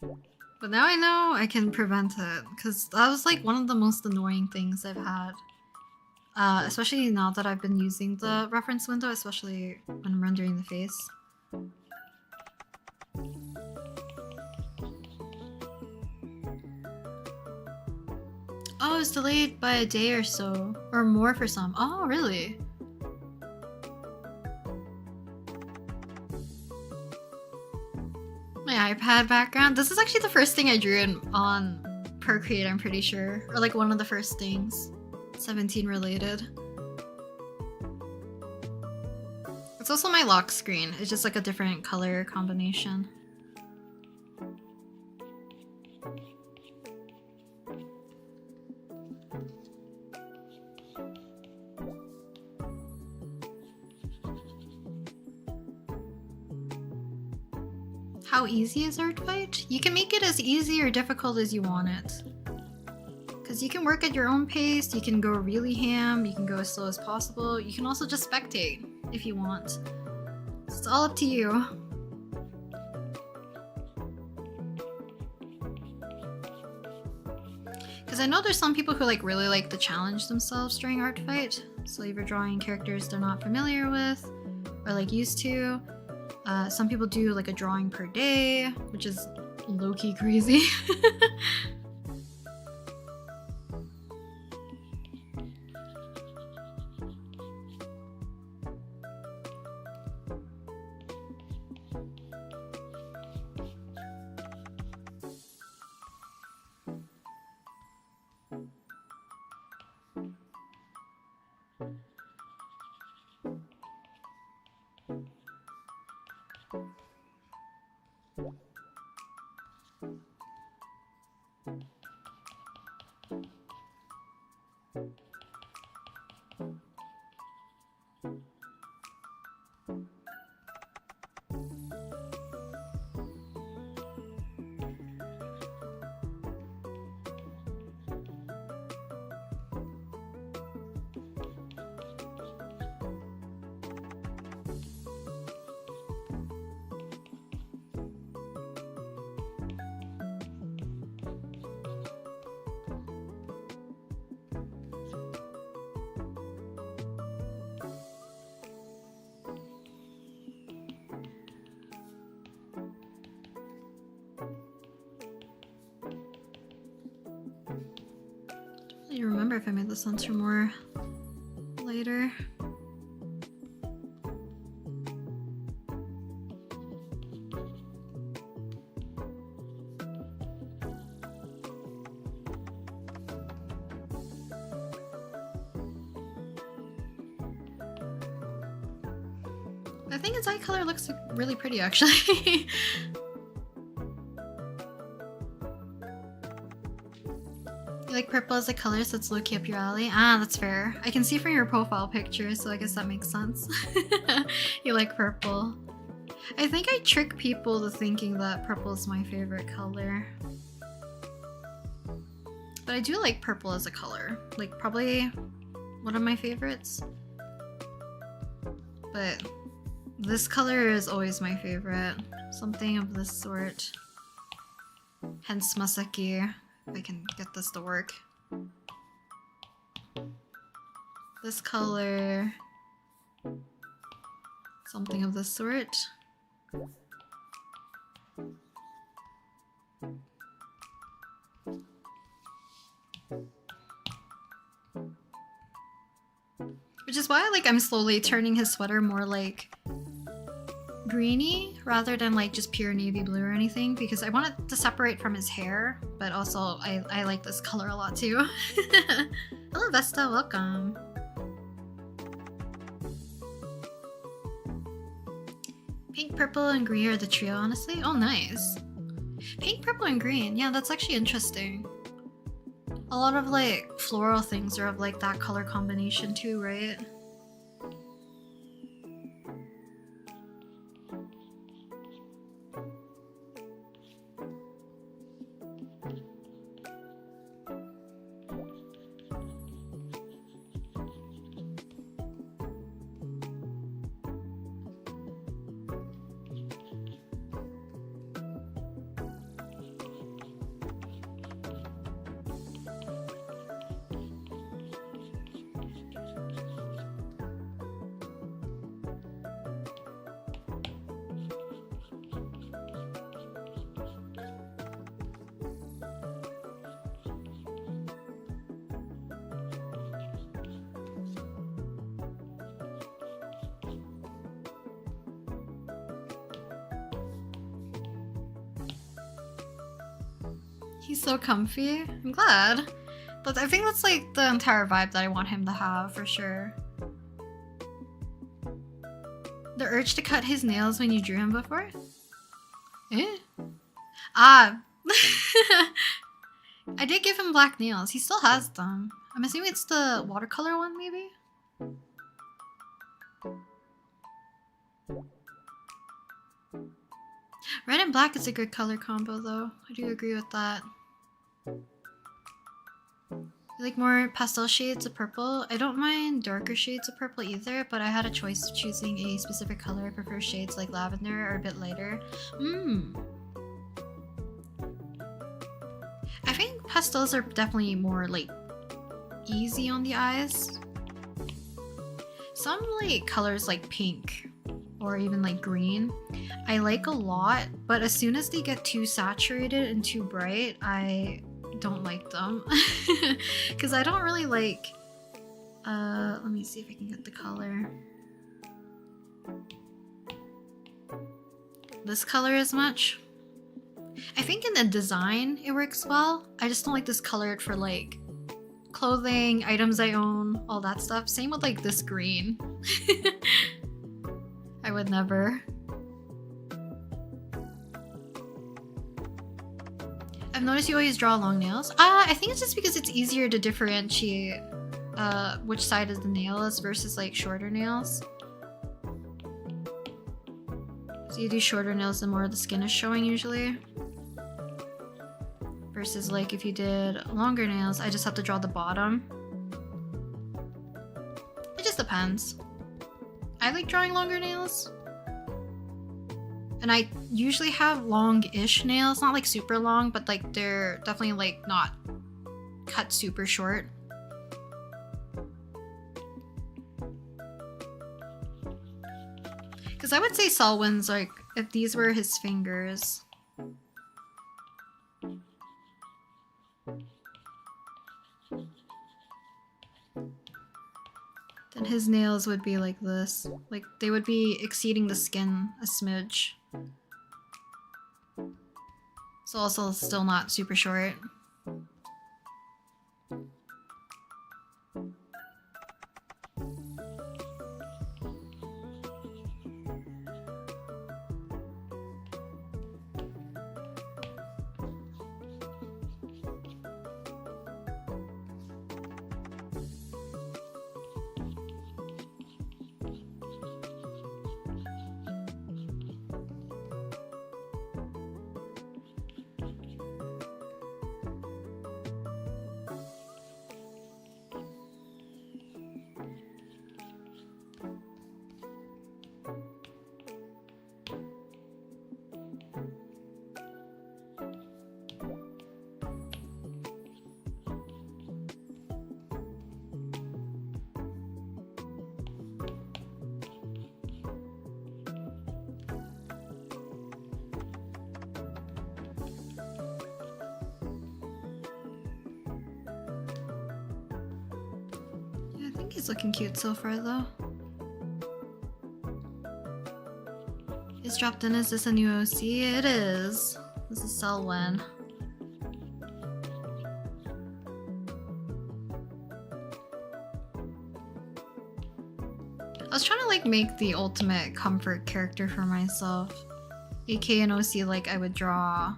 But now I know I can prevent it, because that was like one of the most annoying things I've had. Especially now that I've been using the reference window, especially when I'm rendering the face. Oh, it's delayed by a day or so, or more for some. Oh, really? My iPad background. This is actually the first thing I drew on Procreate, I'm pretty sure. Or like one of the first things. 17 related. It's also my lock screen. It's just like a different color combination. How easy is Art Fight? You can make it as easy or difficult as you want it. Because you can work at your own pace, you can go really ham, you can go as slow as possible, you can also just spectate if you want. It's all up to you. Because I know there's some people who like really like to challenge themselves during Art Fight. So if you're drawing characters they're not familiar with or like used to. Some people do like a drawing per day, which is low-key crazy. I don't remember if I made the censor more later. I think its eye color looks really pretty actually. You like purple as a color, so it's low-key up your alley? Ah, that's fair. I can see from your profile picture, so I guess that makes sense. You like purple. I think I trick people to thinking that purple is my favorite color. But I do like purple as a color. Like, probably one of my favorites. But this color is always my favorite. Something of this sort. Hence Masaki. If I can get this to work. This color. Something of this sort. Which is why like I'm slowly turning his sweater more like greeny rather than like just pure navy blue or anything, because I want it to separate from his hair, but also I like this color a lot too. Hello Vesta, welcome. Pink, purple, and green are the trio, honestly. Oh, nice. Pink, purple, and green. Yeah, that's actually interesting. A lot of like floral things are of like that color combination too, right? He's so comfy. I'm glad. But I think that's like the entire vibe that I want him to have for sure. The urge to cut his nails when you drew him before? Eh? Ah. I did give him black nails. He still has them. I'm assuming it's the watercolor one maybe? Red and black is a good color combo though. I do agree with that. I like more pastel shades of purple. I don't mind darker shades of purple either, but I had a choice of choosing a specific color. I prefer shades like lavender or a bit lighter. I think pastels are definitely more like easy on the eyes. Some like colors like pink or even like green I like a lot, but as soon as they get too saturated and too bright, I don't like them. Because I don't really like let me see if I can get the color. This color as much. I think in the design it works well. I just don't like this colored for like clothing, items I own, all that stuff. Same with like this green. I would never. I've noticed you always draw long nails. I think it's just because it's easier to differentiate which side of the nail is versus like shorter nails. So you do shorter nails, the more the skin is showing usually. Versus like if you did longer nails, I just have to draw the bottom. It just depends. I like drawing longer nails. And I usually have long-ish nails, not like super long, but like they're definitely like not cut super short. Because I would say Selwyn's like, if these were his fingers. Then his nails would be like this. Like they would be exceeding the skin a smidge. So also still not super short. think he's looking cute so far though. It's dropped in. Is this a new OC? It is. This is Selwyn. I was trying to like make the ultimate comfort character for myself. AK and OC like I would draw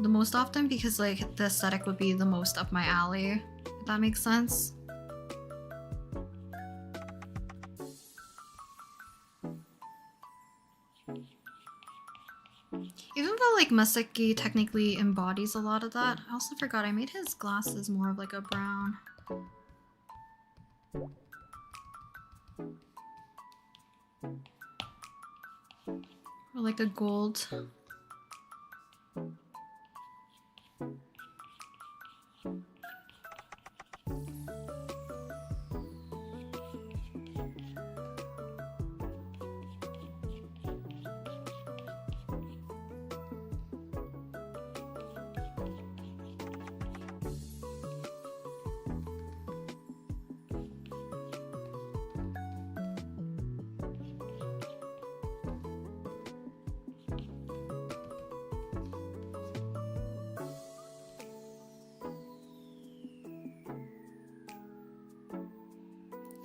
the most often because like the aesthetic would be the most up my alley, if that makes sense. Even though like Maseki technically embodies a lot of that, I also forgot I made his glasses more of like a brown. Or like a gold.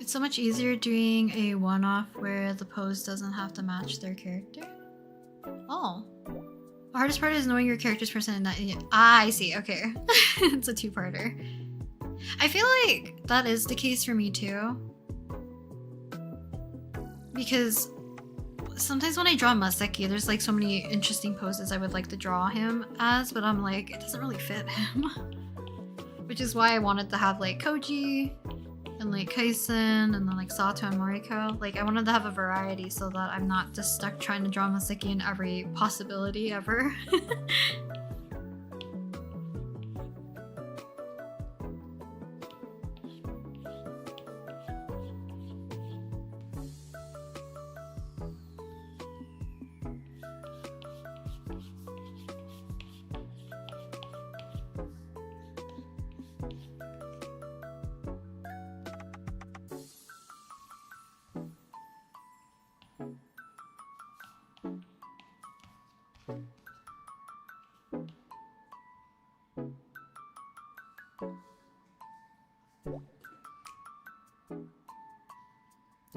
It's so much easier doing a one-off where the pose doesn't have to match their character. Oh. The hardest part is knowing your character's personality. Ah, I see. Okay. It's a two-parter. I feel like that is the case for me too. Because sometimes when I draw Maseki, there's like so many interesting poses I would like to draw him as, but I'm like, it doesn't really fit him. Which is why I wanted to have like Koji and like Kaisen and then like Sato and Moriko. Like I wanted to have a variety so that I'm not just stuck trying to draw Maseki in every possibility ever.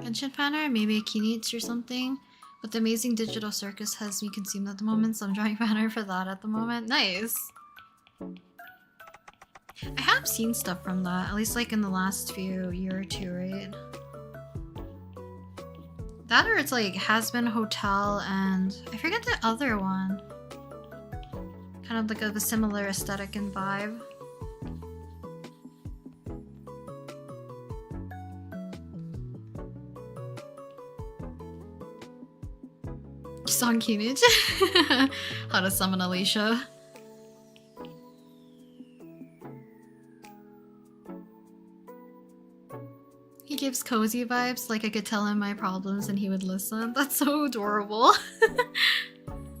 Genshin banner, maybe a Kinich or something. But the Amazing Digital Circus has me consumed at the moment, so I'm drawing banner for that at the moment. Nice! I have seen stuff from that, at least like in the last year or two, right? That or it's like Has Been Hotel and I forget the other one. Kind of like of a similar aesthetic and vibe. Song Kinich. How to summon Alicia. He gives cozy vibes, like I could tell him my problems and he would listen. That's so adorable.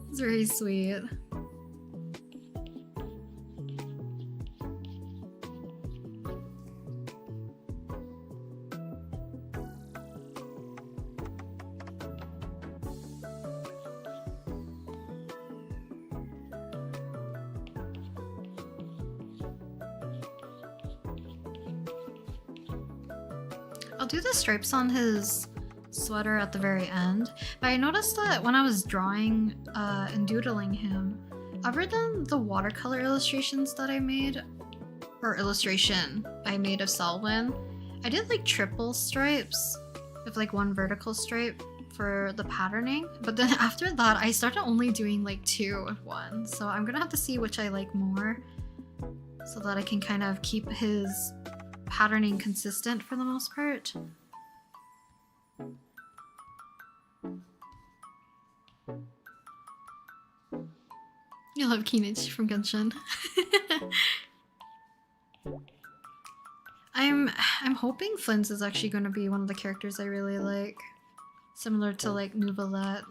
It's very sweet. I'll do the stripes on his sweater at the very end, but I noticed that when I was drawing and doodling him, other than the watercolor illustrations that I made, or illustration I made of Selwyn, I did like triple stripes with like one vertical stripe for the patterning, but then after that I started only doing like two with one, so I'm gonna have to see which I like more so that I can kind of keep his patterning consistent for the most part. You love Kinich from Genshin. I'm hoping Flint's is actually going to be one of the characters I really like, similar to like Nouvellette.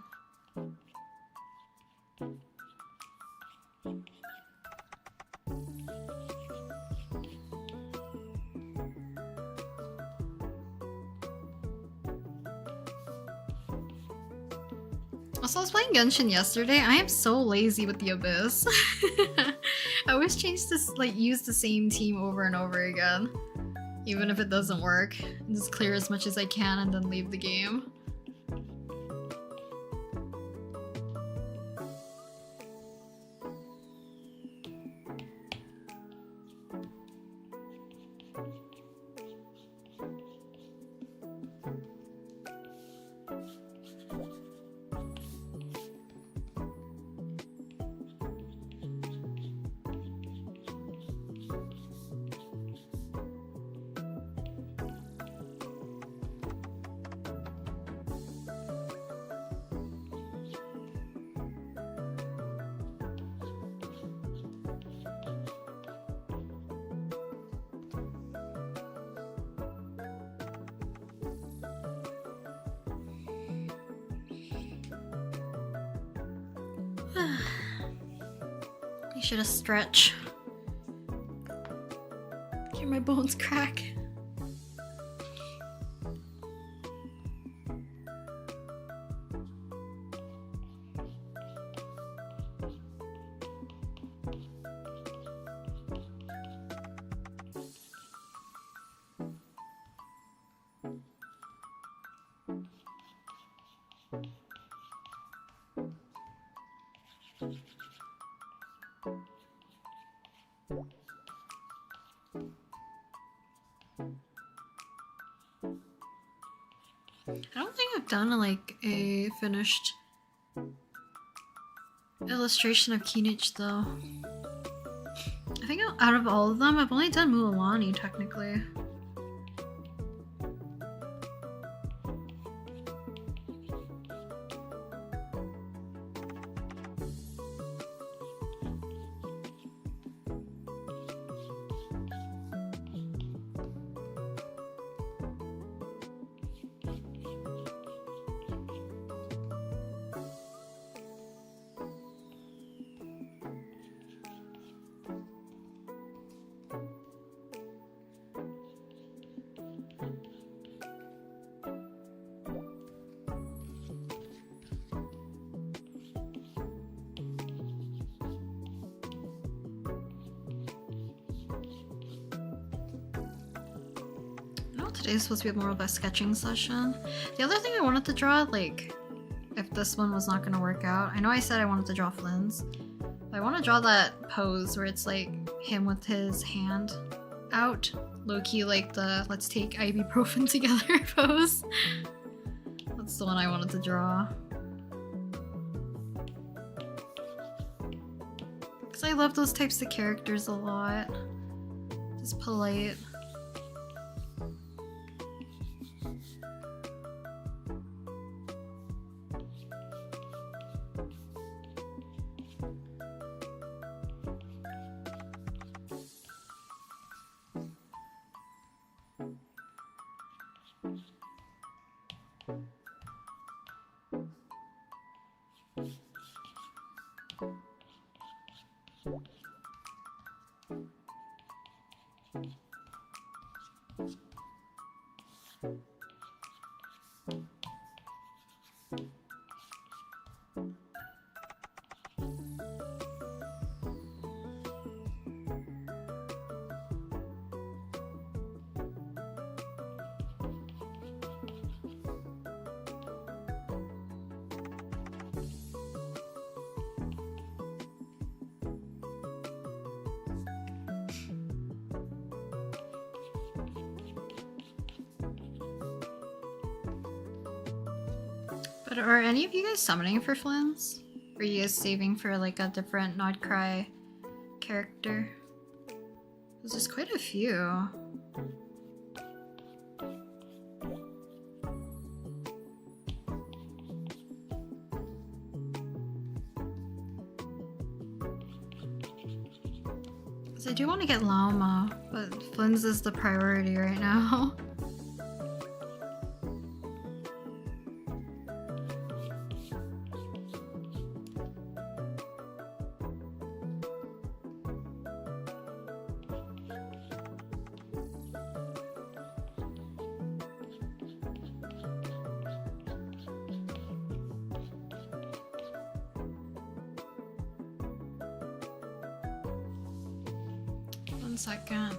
Also, I was playing Genshin yesterday. I am so lazy with the Abyss. I always change this, like, use the same team over and over again. Even if it doesn't work. Just clear as much as I can and then leave the game. I should have stretched. Hear my bones crack. I don't think I've done like a finished illustration of Kinich though. I think out of all of them, I've only done Mualani technically. Today's supposed to be more of a sketching session. The other thing I wanted to draw, like, if this one was not gonna work out, I know I said I wanted to draw Flynn's, but I want to draw that pose where it's like him with his hand out, low-key like the let's take ibuprofen together pose. That's the one I wanted to draw. Because I love those types of characters a lot. Just polite. But are any of you guys summoning for Flynn's? Or are you guys saving for like a different Not Cry character? There's just quite a few. Because I do want to get Llama, but Flynn's is the priority right now. 1 second.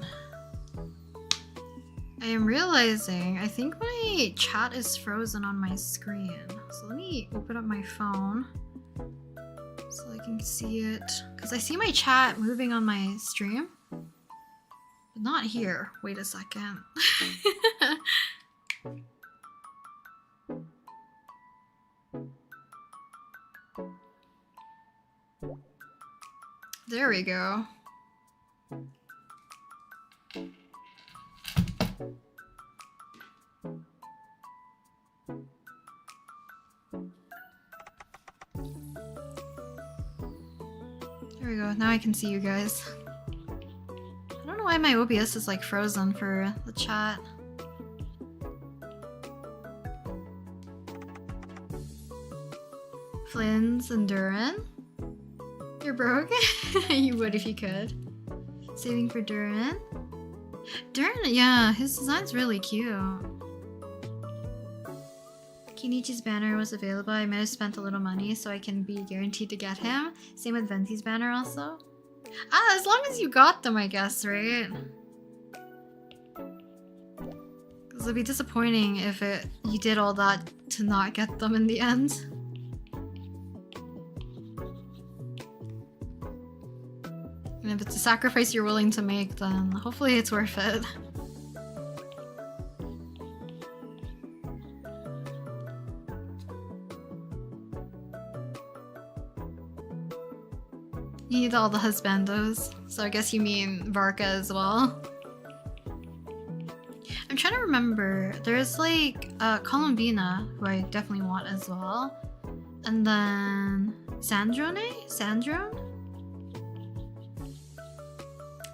I am realizing I think my chat is frozen on my screen. So let me open up my phone so I can see it. Because I see my chat moving on my stream, but not here. Wait a second. There we go. There we go. Now I can see you guys. I don't know why my OBS is like frozen for the chat. Flynn's and Duran. You're broke? You would if you could. Saving for Duran. Duran, yeah, his design's really cute. Kenichi's banner was available. I might have spent a little money so I can be guaranteed to get him. Same with Venti's banner also. Ah, as long as you got them, I guess, right? Because it'd be disappointing if you did all that to not get them in the end. And if it's a sacrifice you're willing to make, then hopefully it's worth it. You need all the husbandos, so I guess you mean Varka as well. I'm trying to remember, there's like Columbina, who I definitely want as well. And then Sandrone? Sandrone?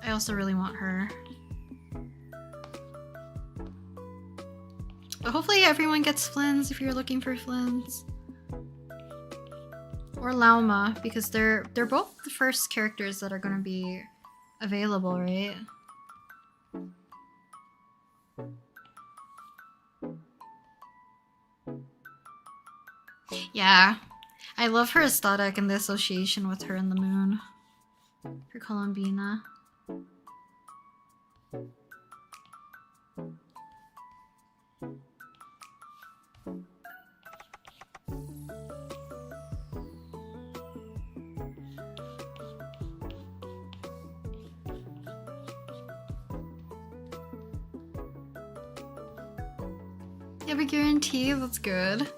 I also really want her. But hopefully everyone gets Flynn's if you're looking for Flynn's. Or Lauma, because they're both the first characters that are gonna be available, right? Yeah. I love her aesthetic and the association with her and the moon. For Columbina. You have a guarantee? That's good.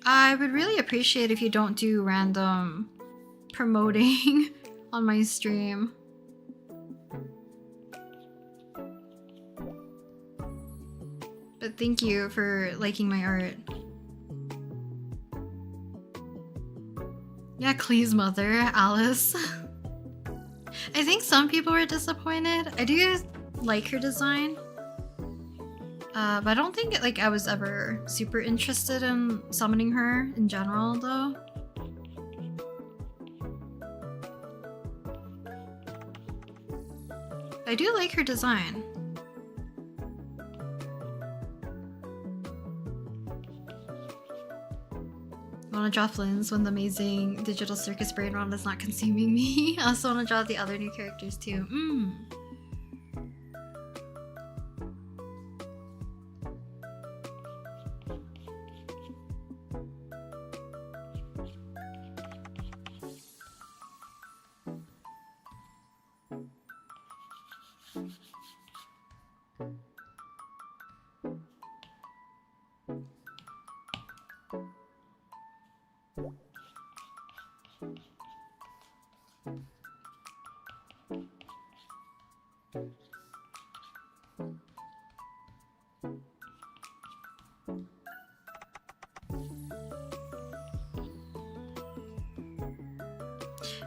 I would really appreciate if you don't do random promoting on my stream. But thank you for liking my art. Yeah, Clee's mother, Alice. I think some people were disappointed. I do like her design. But I don't think like I was ever super interested in summoning her in general though. I do like her design. I want to draw Flynn's when the amazing digital circus brain run is not consuming me. I also want to draw the other new characters too.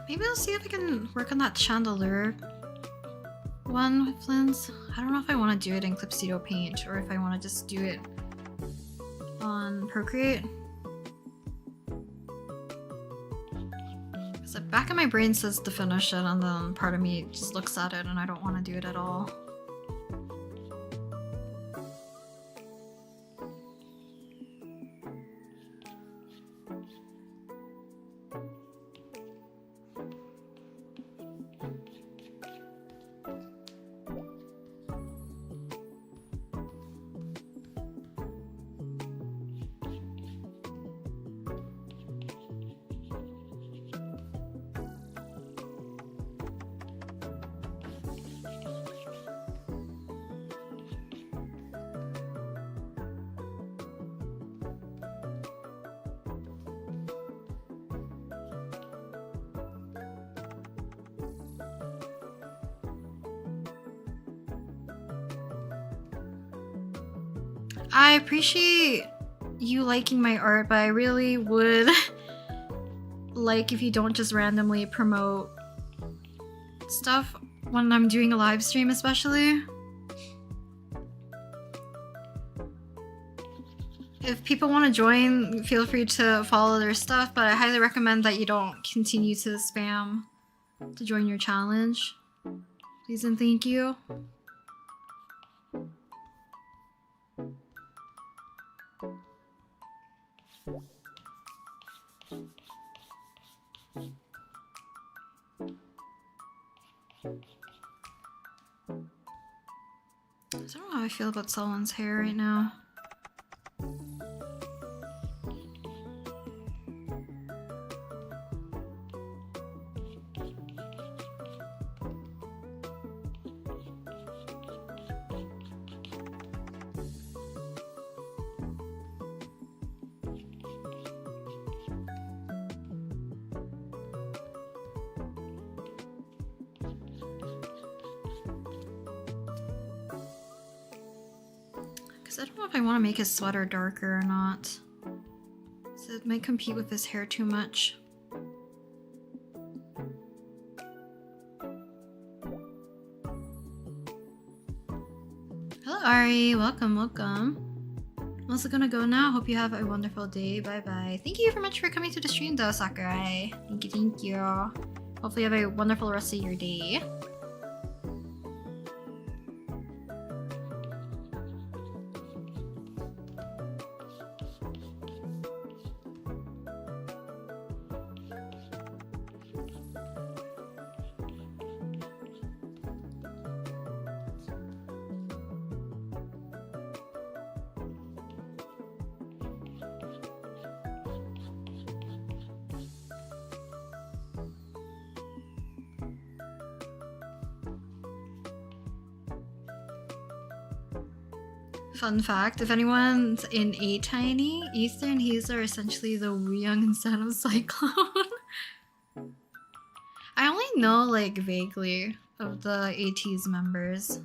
Maybe I'll see if I can work on that chandelier one with Flynn's. I don't know if I want to do it in Clipstudio Paint or if I want to just do it on Procreate. Because the back of my brain says to finish it and then part of me just looks at it and I don't want to do it at all. I appreciate you liking my art, but I really would like if you don't just randomly promote stuff when I'm doing a live stream, especially. If people want to join, feel free to follow their stuff, but I highly recommend that you don't continue to spam to join your challenge. Please and thank you. I don't know how I feel about Selwyn's hair right now. I don't know if I want to make his sweater darker or not. So it might compete with his hair too much. Hello Ari, welcome, welcome. I'm also gonna go now. Hope you have a wonderful day. Bye bye. Thank you very much for coming to the stream though, Sakurai. Thank you, thank you. Hopefully you have a wonderful rest of your day. Fun fact, if anyone's in A Tiny, Ether and Hazel are essentially the Wooyoung instead of Cyclone. I only know like vaguely of the AT's members.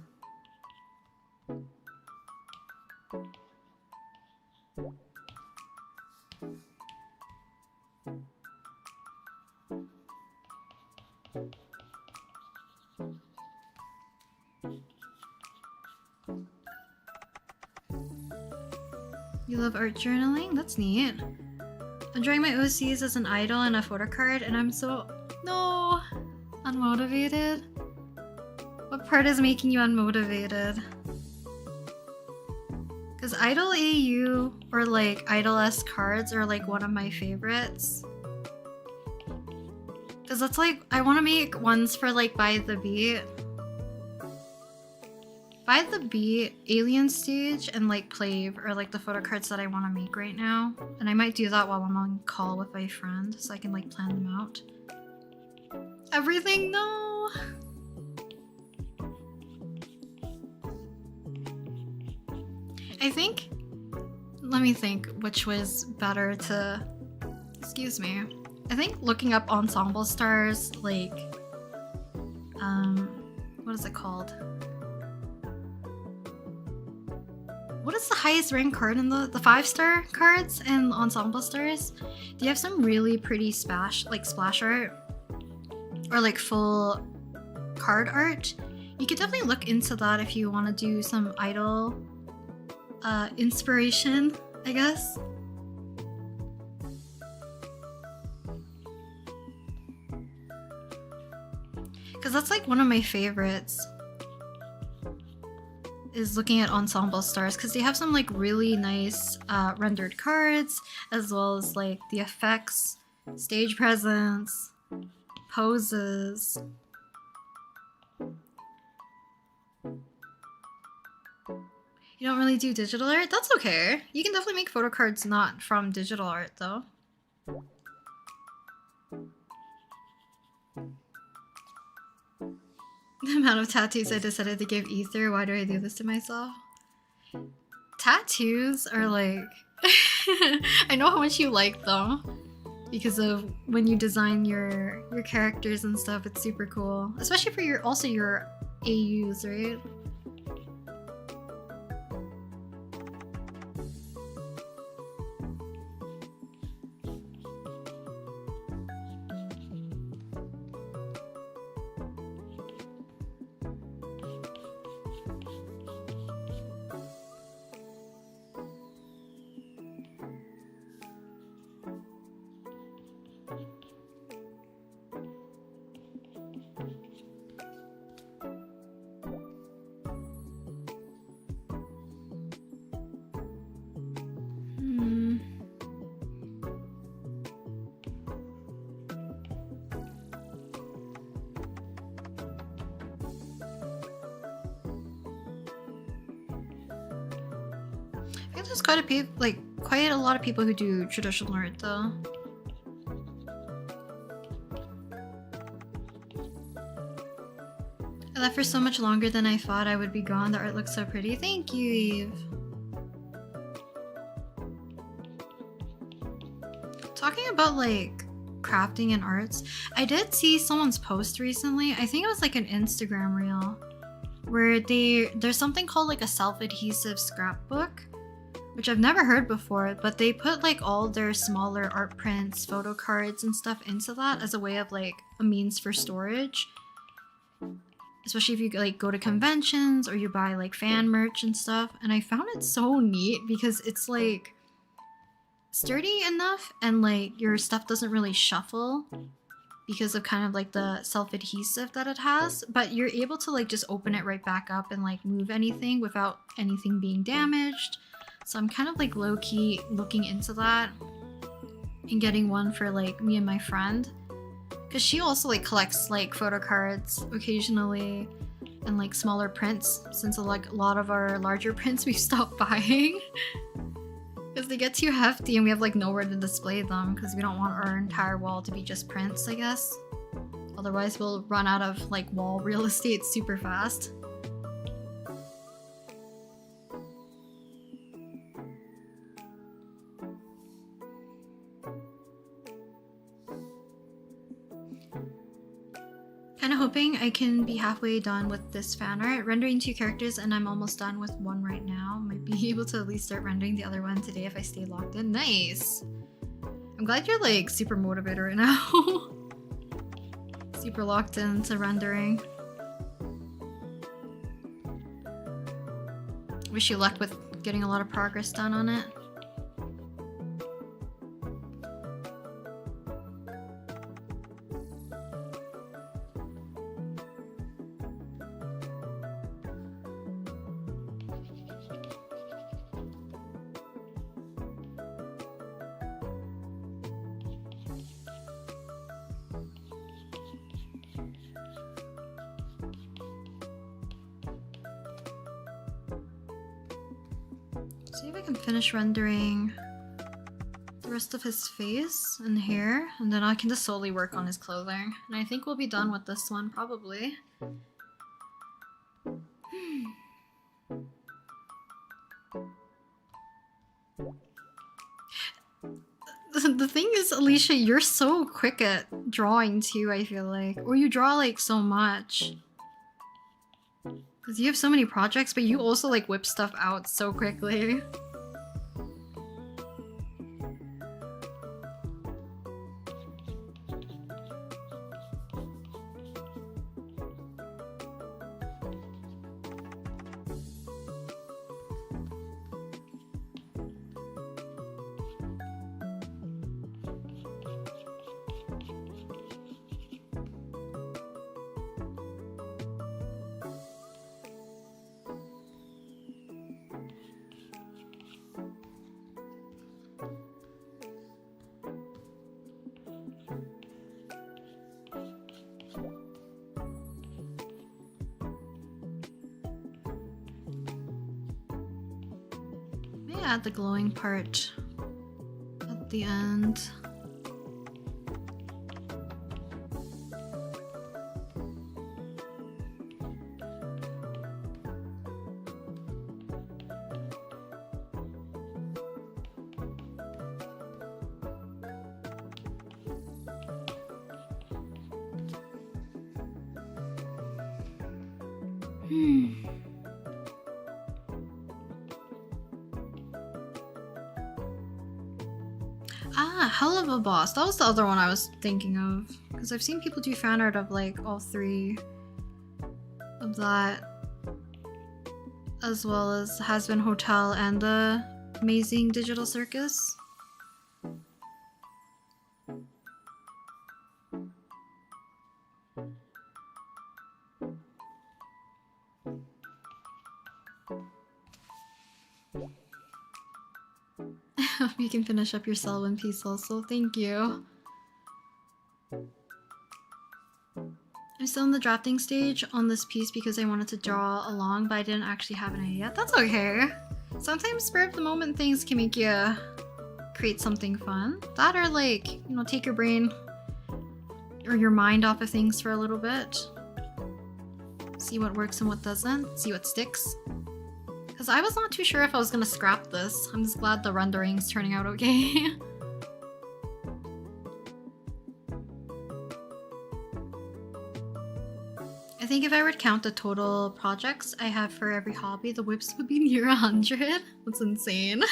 You love art journaling? That's neat. I'm drawing my OCs as an idol and a photo card, and I'm so... no! Unmotivated? What part is making you unmotivated? Because Idol AU or like Idol-esque cards are like one of my favorites. Because that's like, I want to make ones for like By the Beat. By the Beat, Alien Stage, and like Plave are like the photo cards that I want to make right now. And I might do that while I'm on call with my friend so I can like plan them out. Everything, no! I think, let me think which was better to, excuse me. I think looking up ensemble stars, like, what is it called? What is the highest ranked card in the 5-star cards and ensemble stars? Do you have some really pretty splash art? Or like full card art? You could definitely look into that if you want to do some idol inspiration, I guess. Because that's like one of my favorites. Is looking at ensemble stars because they have some like really nice rendered cards as well as like the effects, stage presence, poses. You don't really do digital art? That's okay. You can definitely make photo cards not from digital art though. The amount of tattoos I decided to give Ether. Why do I do this to myself? Tattoos are like... I know how much you like them. Because of when you design your characters and stuff, it's super cool. Especially for your AUs, right? like there's quite a lot of people who do traditional art though. I left for so much longer than I thought I would be gone. The art looks so pretty. Thank you, Eve. Talking about like crafting and arts, I did see someone's post recently. I think it was like an Instagram reel where there's something called like a self-adhesive scrapbook, which I've never heard before, but they put like all their smaller art prints, photo cards and stuff into that as a way of like a means for storage. Especially if you like go to conventions or you buy like fan merch and stuff. And I found it so neat because it's like sturdy enough and like your stuff doesn't really shuffle because of kind of like the self-adhesive that it has, but you're able to like just open it right back up and like move anything without anything being damaged. So I'm kind of like low-key looking into that and getting one for like me and my friend, because she also like collects like photo cards occasionally and like smaller prints, since like a lot of our larger prints we've stopped buying because they get too hefty and we have like nowhere to display them because we don't want our entire wall to be just prints, I guess. Otherwise we'll run out of like wall real estate super fast. Kinda hoping I can be halfway done with this fan art. Rendering 2 characters and I'm almost done with one right now. Might be able to at least start rendering the other one today if I stay locked in. Nice! I'm glad you're like super motivated right now. Super locked into rendering. Wish you luck with getting a lot of progress done on it. See if I can finish rendering the rest of his face and hair, and then I can just solely work on his clothing. And I think we'll be done with this one, probably. The thing is, Alicia, you're so quick at drawing too, I feel like. Or you draw like so much. Because you have so many projects, but you also like whip stuff out so quickly. Add the glowing part at the end. Ah, Hell of a Boss. That was the other one I was thinking of. Because I've seen people do fan art of like all 3 of that. As well as Has Been Hotel and the Amazing Digital Circus. You can finish up your cell one piece also, thank you. I'm still in the drafting stage on this piece because I wanted to draw along, but I didn't actually have an idea yet. That's okay. Sometimes spur of the moment things can make you create something fun. That or like, you know, take your brain or your mind off of things for a little bit. See what works and what doesn't. See what sticks. Because I was not too sure if I was gonna scrap this. I'm just glad the rendering's turning out okay. I think if I were to count the total projects I have for every hobby, the whips would be near 100. That's insane.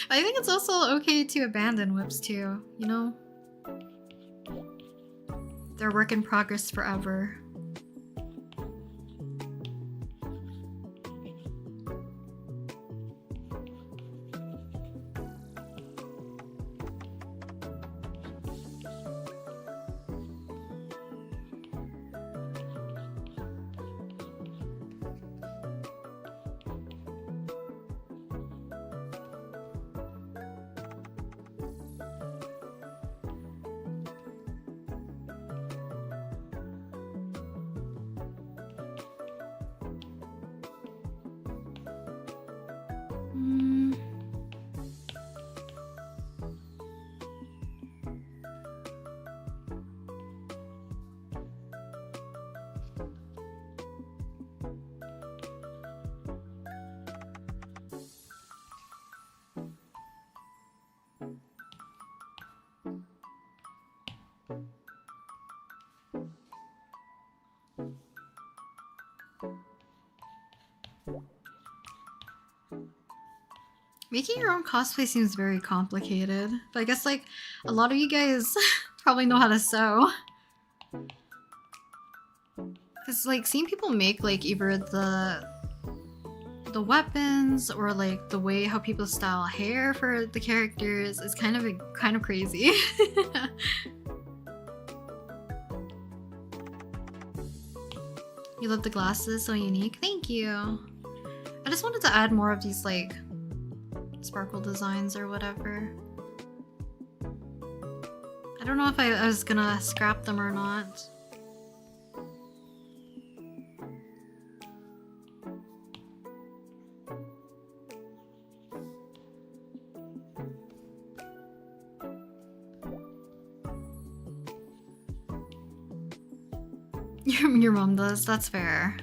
I think it's also okay to abandon whips too, you know? They're work in progress forever. Making your own cosplay seems very complicated, but I guess like a lot of you guys probably know how to sew. Cause like seeing people make like either the weapons or like the way how people style hair for the characters is kind of crazy. You love the glasses, so unique. Thank you. I just wanted to add more of these like sparkle designs or whatever. I don't know if I was gonna scrap them or not. Your mom does, that's fair.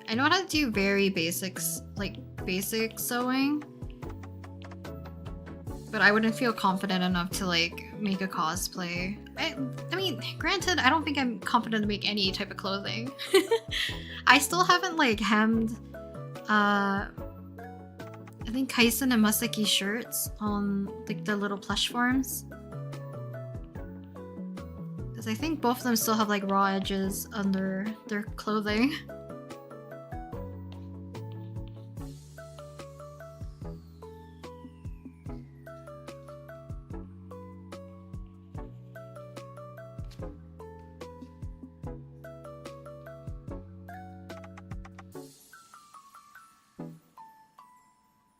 I know how to do very basics, like basic sewing, but I wouldn't feel confident enough to like make a cosplay. I mean, granted, I don't think I'm confident to make any type of clothing. I still haven't like hemmed I think Kaisen and Masaki shirts on like the little plush forms. Because I think both of them still have like raw edges under their clothing.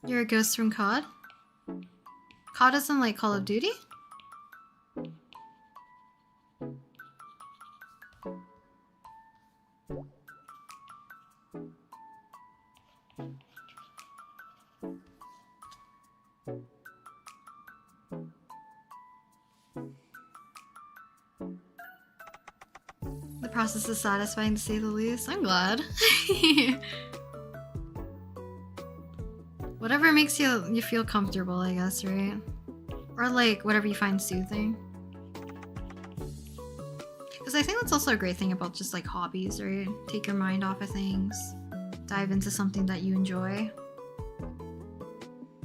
You're a ghost from COD? COD isn't like Call of Duty? The process is satisfying to say the least. I'm glad. Whatever makes you feel comfortable, I guess, right? Or like whatever you find soothing. Because I think that's also a great thing about just like hobbies, right? Take your mind off of things, dive into something that you enjoy.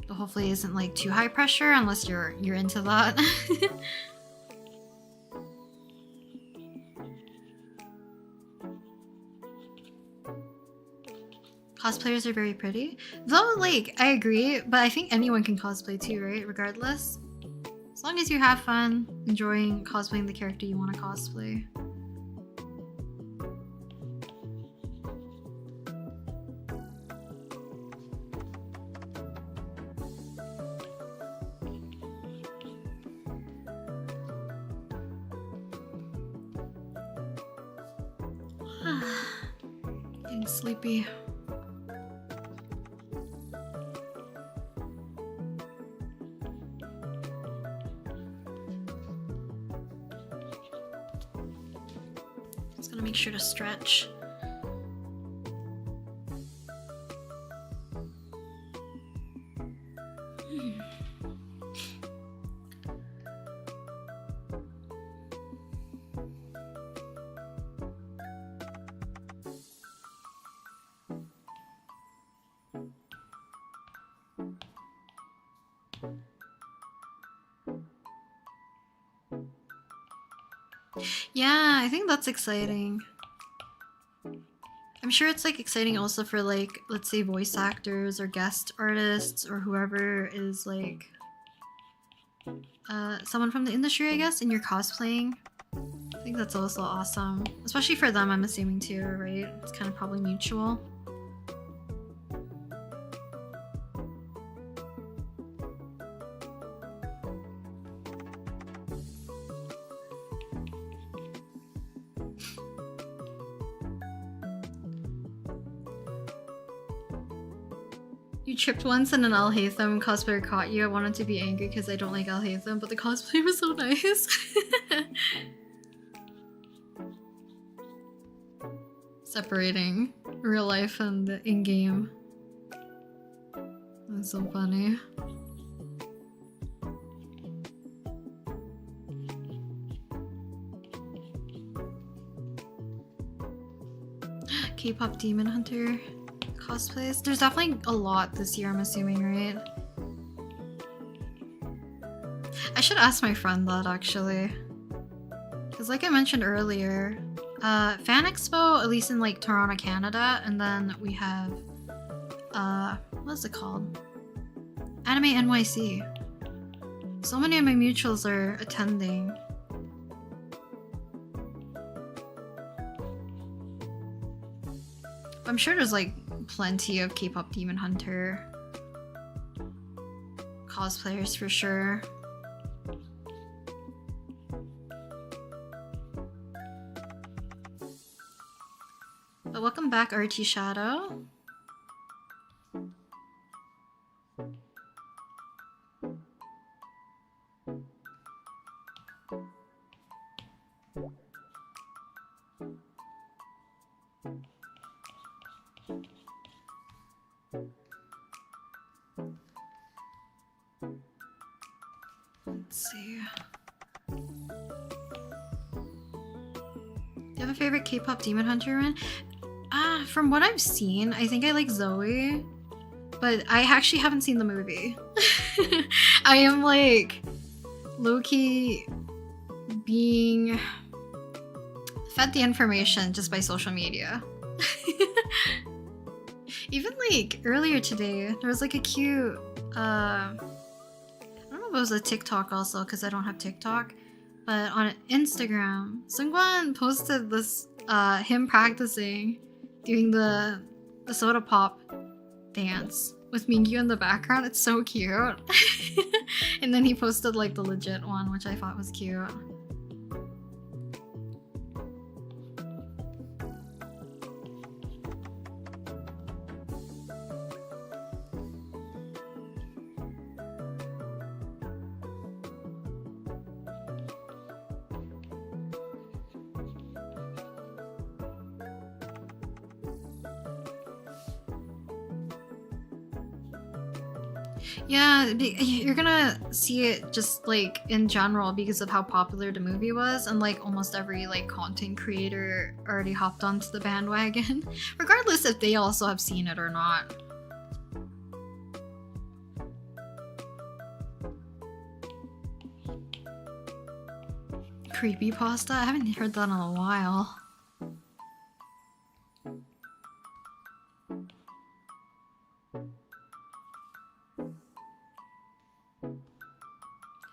But hopefully it isn't like too high pressure unless you're into that. Cosplayers are very pretty. Though, like, I agree, but I think anyone can cosplay too, right? Regardless. As long as you have fun enjoying cosplaying the character you want to cosplay. Getting sleepy. Gonna make sure to stretch. Yeah, I think that's exciting. I'm sure it's like exciting also for like, let's say voice actors or guest artists or whoever is like someone from the industry, I guess, and you're cosplaying. I think that's also awesome. Especially for them, I'm assuming too, right? It's kind of probably mutual. You tripped once and an Al Haytham cosplayer caught you. I wanted to be angry because I don't like Al Haytham, but the cosplay was so nice. Separating real life and the in-game. That's so funny. K-pop Demon Hunter cosplays. There's definitely a lot this year, I'm assuming, right? I should ask my friend that, actually. Because like I mentioned earlier, Fan Expo, at least in like Toronto, Canada, and then we have, what's it called? Anime NYC. So many of my mutuals are attending. I'm sure there's like plenty of K-pop Demon Hunter cosplayers for sure. But welcome back, RT Shadow. Let's see. Do you have a favorite K-pop Demon Hunter, Ren? From what I've seen, I think I like Zoe, but I actually haven't seen the movie. I am like low-key being fed the information just by social media. Even like earlier today, there was like a cute, I don't know if it was a TikTok also, because I don't have TikTok, but on Instagram, Seungkwan posted this, him practicing doing the soda pop dance with Mingyu in the background. It's so cute. And then he posted like the legit one, which I thought was cute. Yeah, you're gonna see it just like in general because of how popular the movie was, and like almost every like content creator already hopped onto the bandwagon, regardless if they also have seen it or not. Creepypasta? I haven't heard that in a while.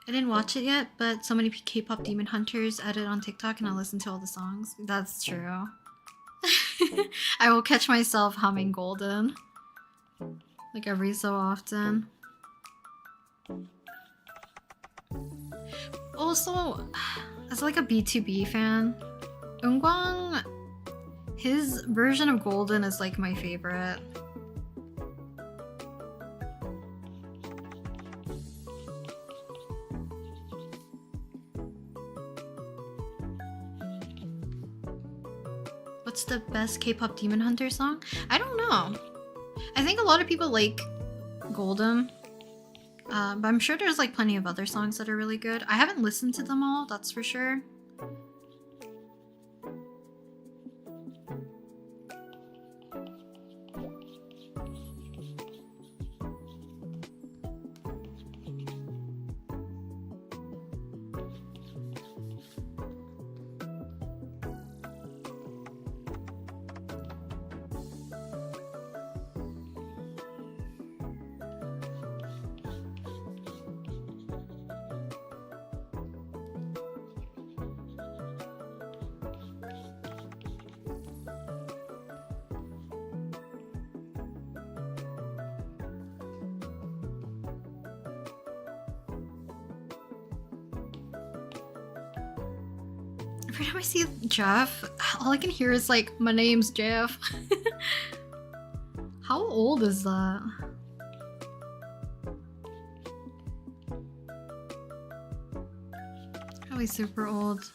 I didn't watch it yet, but so many K-pop Demon Hunters added on TikTok and I listen to all the songs. That's true. I will catch myself humming Golden. Like every so often. Also, as like a B2B fan, Eunkwang, his version of Golden is like my favorite. What's the best K-pop Demon Hunter song? I don't know. I think a lot of people like Golden. But I'm sure there's like plenty of other songs that are really good. I haven't listened to them all, that's for sure. Every time I see Jeff, all I can hear is like, my name's Jeff. How old is that? Probably super old.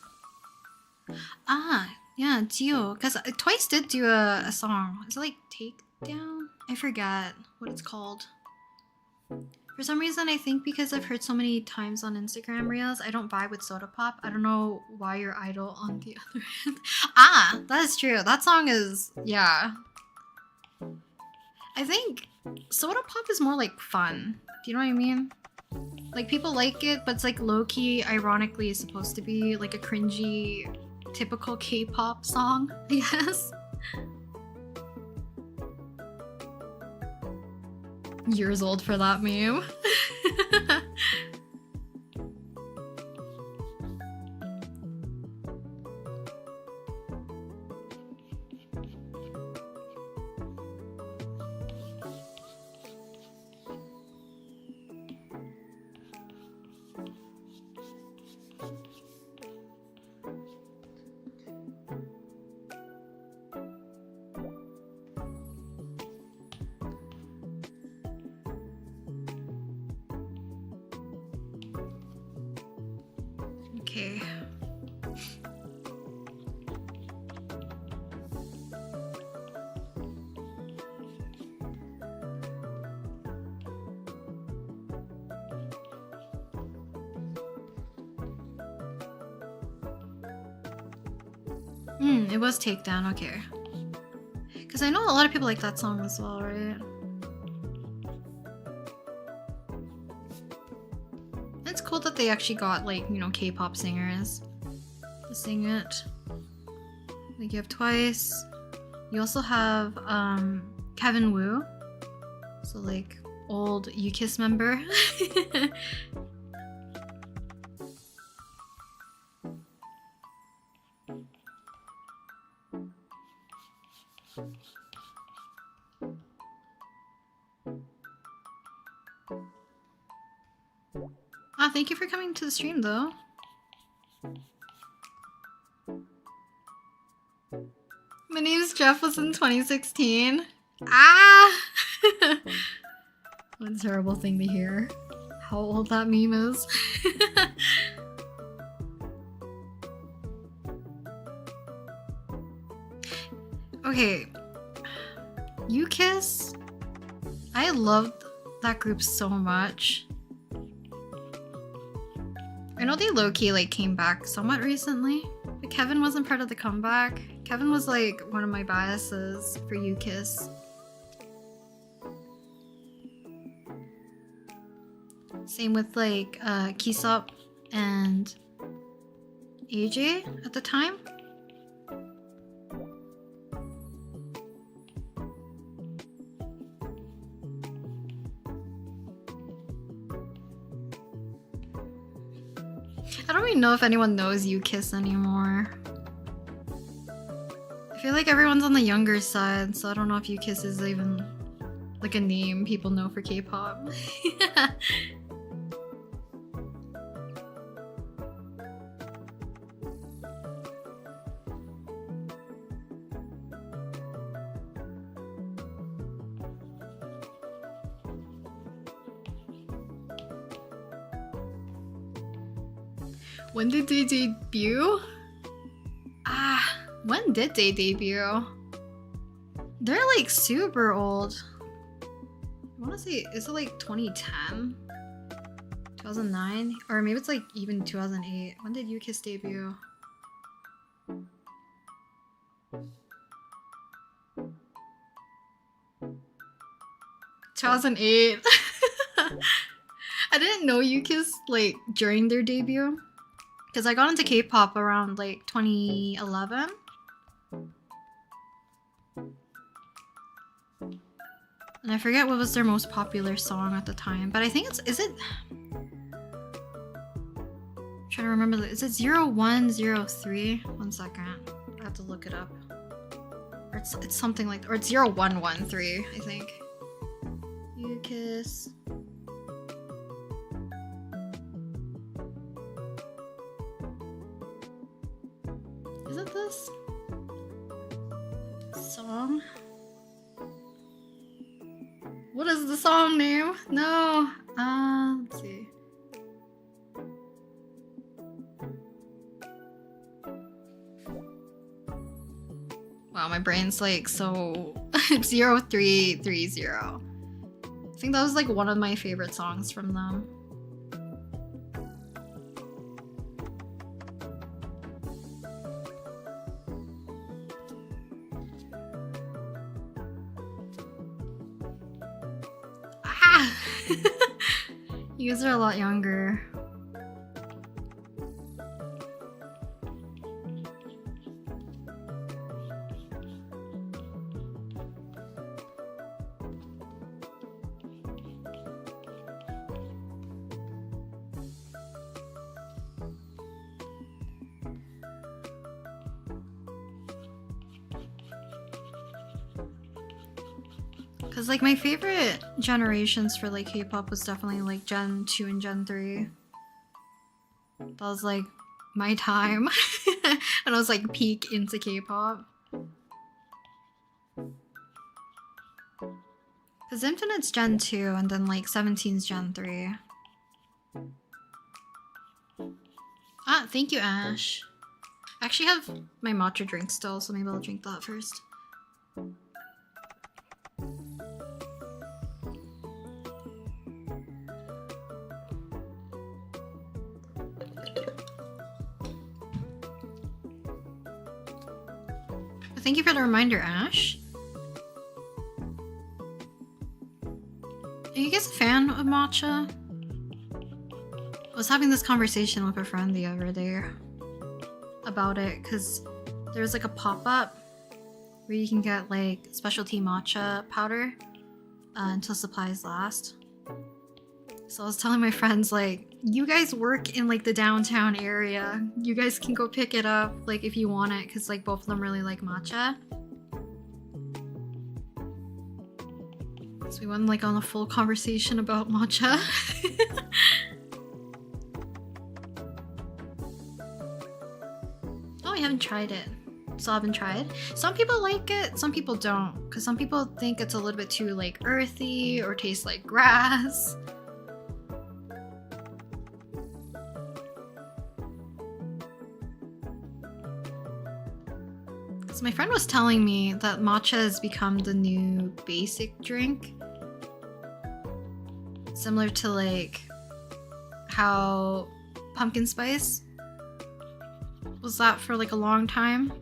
Ah, yeah, Gio. Because Twice did do a song. Is it like Takedown? I forget what it's called. For some reason, I think because I've heard so many times on Instagram Reels, I don't vibe with Soda Pop. I don't know why you're idol on the other end. Ah, that is true. That song is, yeah. I think Soda Pop is more like fun. Do you know what I mean? Like people like it, but it's like low-key, ironically, is supposed to be like a cringy, typical K-pop song, I guess. Years old for that meme. Okay. It was Takedown, okay. Because I know a lot of people like that song as well, right? It's cool that they actually got, like, you know, K-pop singers to sing it. Like, you have Twice. You also have Kevin Wu. So, like, old U-Kiss member. Ah, thank you for coming to the stream, though. My name's Jeff was in 2016. Ah! What a terrible thing to hear. How old that meme is. Okay. U-Kiss. I loved that group so much. I know they low-key like came back somewhat recently, but Kevin wasn't part of the comeback. Kevin was like one of my biases for U-Kiss. Same with like Kisop and AJ at the time. I don't even know if anyone knows U-Kiss anymore. I feel like everyone's on the younger side, so I don't know if U-Kiss is even like a name people know for K-pop. When did they debut? Ah, When did they debut? They're like super old. I want to say, is it like 2010? 2009? Or maybe it's like even 2008. When did UKISS debut? ...2008. I didn't know UKISS like during their debut. Because I got into K-pop around like 2011. And I forget what was their most popular song at the time. But I think is it... I'm trying to remember, is it 0103? 1 second. I have to look it up. Or it's something like, or it's 0113, I think. UKISS. Is it this song? What is the song name? No. Let's see. Wow, my brain's like so... 0330. I think that was like one of my favorite songs from them. Ah! You guys are a lot younger. Cause like my favorite generations for like K-pop was definitely like Gen 2 and Gen 3. That was like my time. And I was like peak into K-pop. Cause Infinite's Gen 2 and then like 17's Gen 3. Ah, thank you, Ash. I actually have my matcha drink still, so maybe I'll drink that first. Thank you for the reminder, Ash. Are you guys a fan of matcha? I was having this conversation with a friend the other day about it because there's like a pop-up where you can get like specialty matcha powder until supplies last. So I was telling my friends, like, you guys work in like the downtown area. You guys can go pick it up like if you want it, because like both of them really like matcha. So we went like on a full conversation about matcha. Oh, I haven't tried it. So I haven't tried. Some people like it, some people don't, because some people think it's a little bit too like earthy or tastes like grass. So my friend was telling me that matcha has become the new basic drink. Similar to like how pumpkin spice was that for like a long time.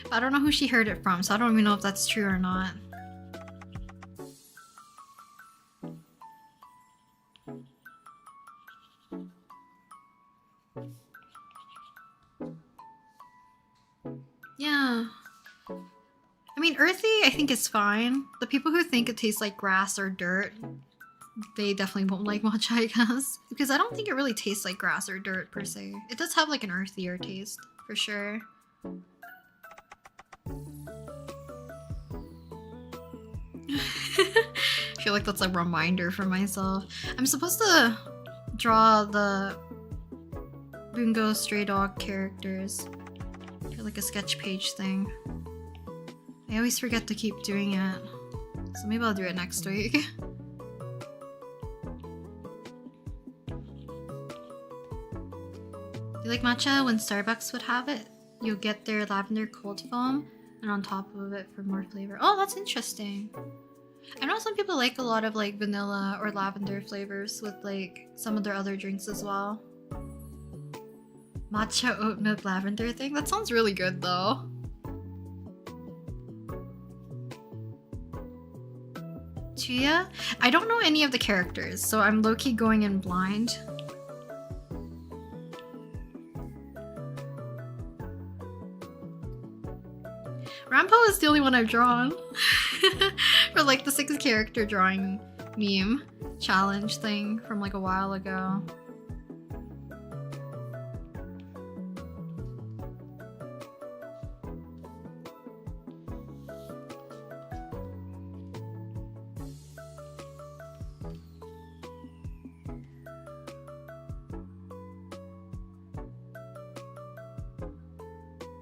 But I don't know who she heard it from, so I don't even know if that's true or not. Yeah. I mean, earthy, I think is fine. The people who think it tastes like grass or dirt, they definitely won't like matcha, I guess. Because I don't think it really tastes like grass or dirt, per se. It does have like an earthier taste, for sure. I feel like that's a reminder for myself. I'm supposed to draw the Bungo Stray Dog characters. Like a sketch page thing. I always forget to keep doing it. So maybe I'll do it next week. Do you like matcha when Starbucks would have it? you'll get their lavender cold foam and on top of it for more flavor. Oh, that's interesting. I know some people like a lot of like vanilla or lavender flavors with like some of their other drinks as well. Matcha oat milk lavender thing? That sounds really good though. Chuya? I don't know any of the characters, so I'm low-key going in blind. Rampo is the only one I've drawn. For like the 6 character drawing meme challenge thing from like a while ago.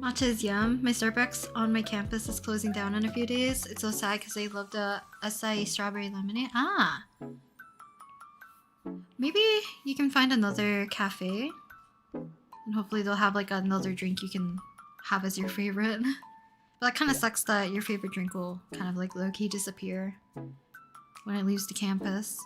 Matcha is yum. My Starbucks on my campus is closing down in a few days. It's so sad because I love the acai strawberry lemonade. Ah! Maybe you can find another cafe. And hopefully they'll have like another drink you can have as your favorite. But that kind of sucks that your favorite drink will kind of like low-key disappear when it leaves the campus.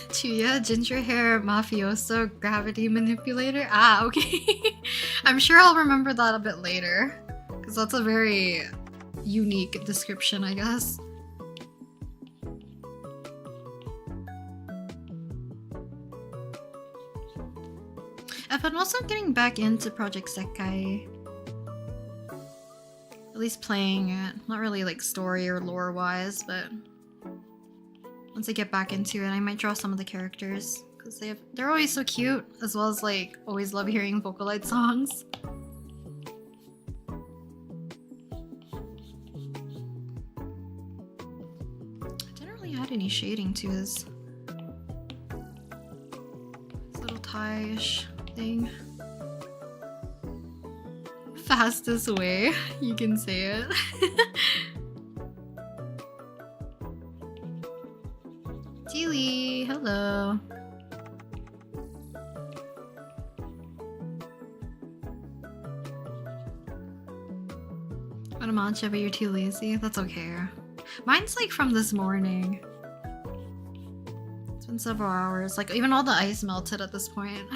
Chuya, ginger hair mafioso gravity manipulator. Ah, okay. I'm sure I'll remember that a bit later. Because that's a very unique description, I guess. I've been also getting back into Project Sekai. At least playing it. Not really like story or lore wise, but once I get back into it, I might draw some of the characters because they're always so cute, as well as like always love hearing Vocaloid songs. I didn't really add any shading to his little tie-ish thing. Fastest way, you can say it. Teely, hello. Want a matcha, but you're too lazy? That's okay. Mine's like from this morning. It's been several hours. Like even all the ice melted at this point.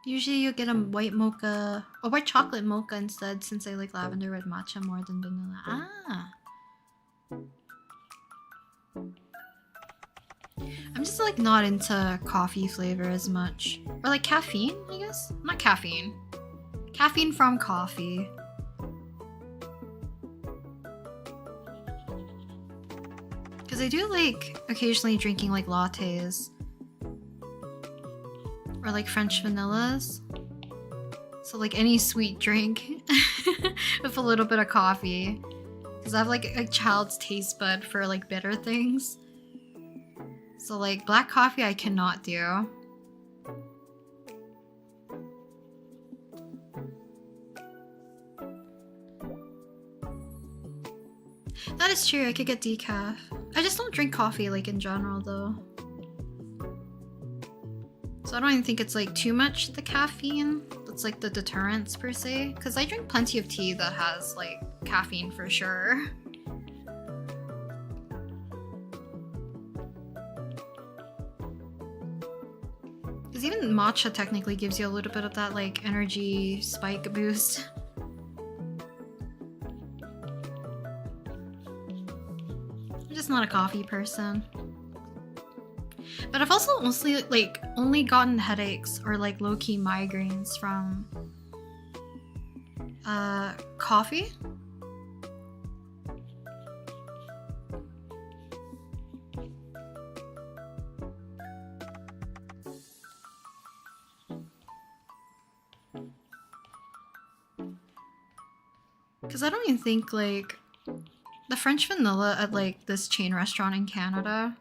Usually you get a white mocha or white chocolate mocha instead, since I like lavender red matcha more than vanilla. Ah. I'm just like not into coffee flavor as much. Or like caffeine, I guess? Not caffeine. Caffeine from coffee. Because I do like occasionally drinking like lattes. Or like French vanillas. So like any sweet drink with a little bit of coffee. Because I have like a child's taste bud for like bitter things. So like black coffee I cannot do. That is true, I could get decaf. I just don't drink coffee like in general though. So I don't even think it's like too much the caffeine. That's like the deterrence per se. Because I drink plenty of tea that has like caffeine for sure. Because even matcha technically gives you a little bit of that like energy spike boost. I'm just not a coffee person. But I've also mostly like only gotten headaches or like low-key migraines from coffee. Because I don't even think like the French vanilla at like this chain restaurant in Canada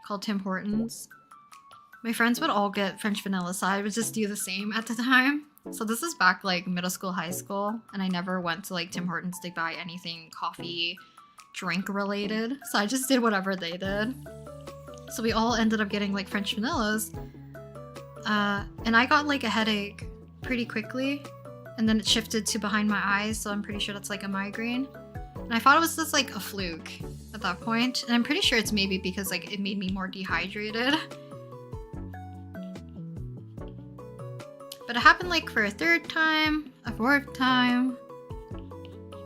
called Tim Hortons. My friends would all get French vanilla, so I would just do the same at the time. So this is back like middle school, high school, and I never went to like Tim Hortons to buy anything coffee, drink related. So I just did whatever they did. So we all ended up getting like French vanillas. And I got like a headache pretty quickly, and then it shifted to behind my eyes, so I'm pretty sure that's like a migraine. And I thought it was just like a fluke at that point, and I'm pretty sure it's maybe because like it made me more dehydrated. But it happened like for a third time, a fourth time.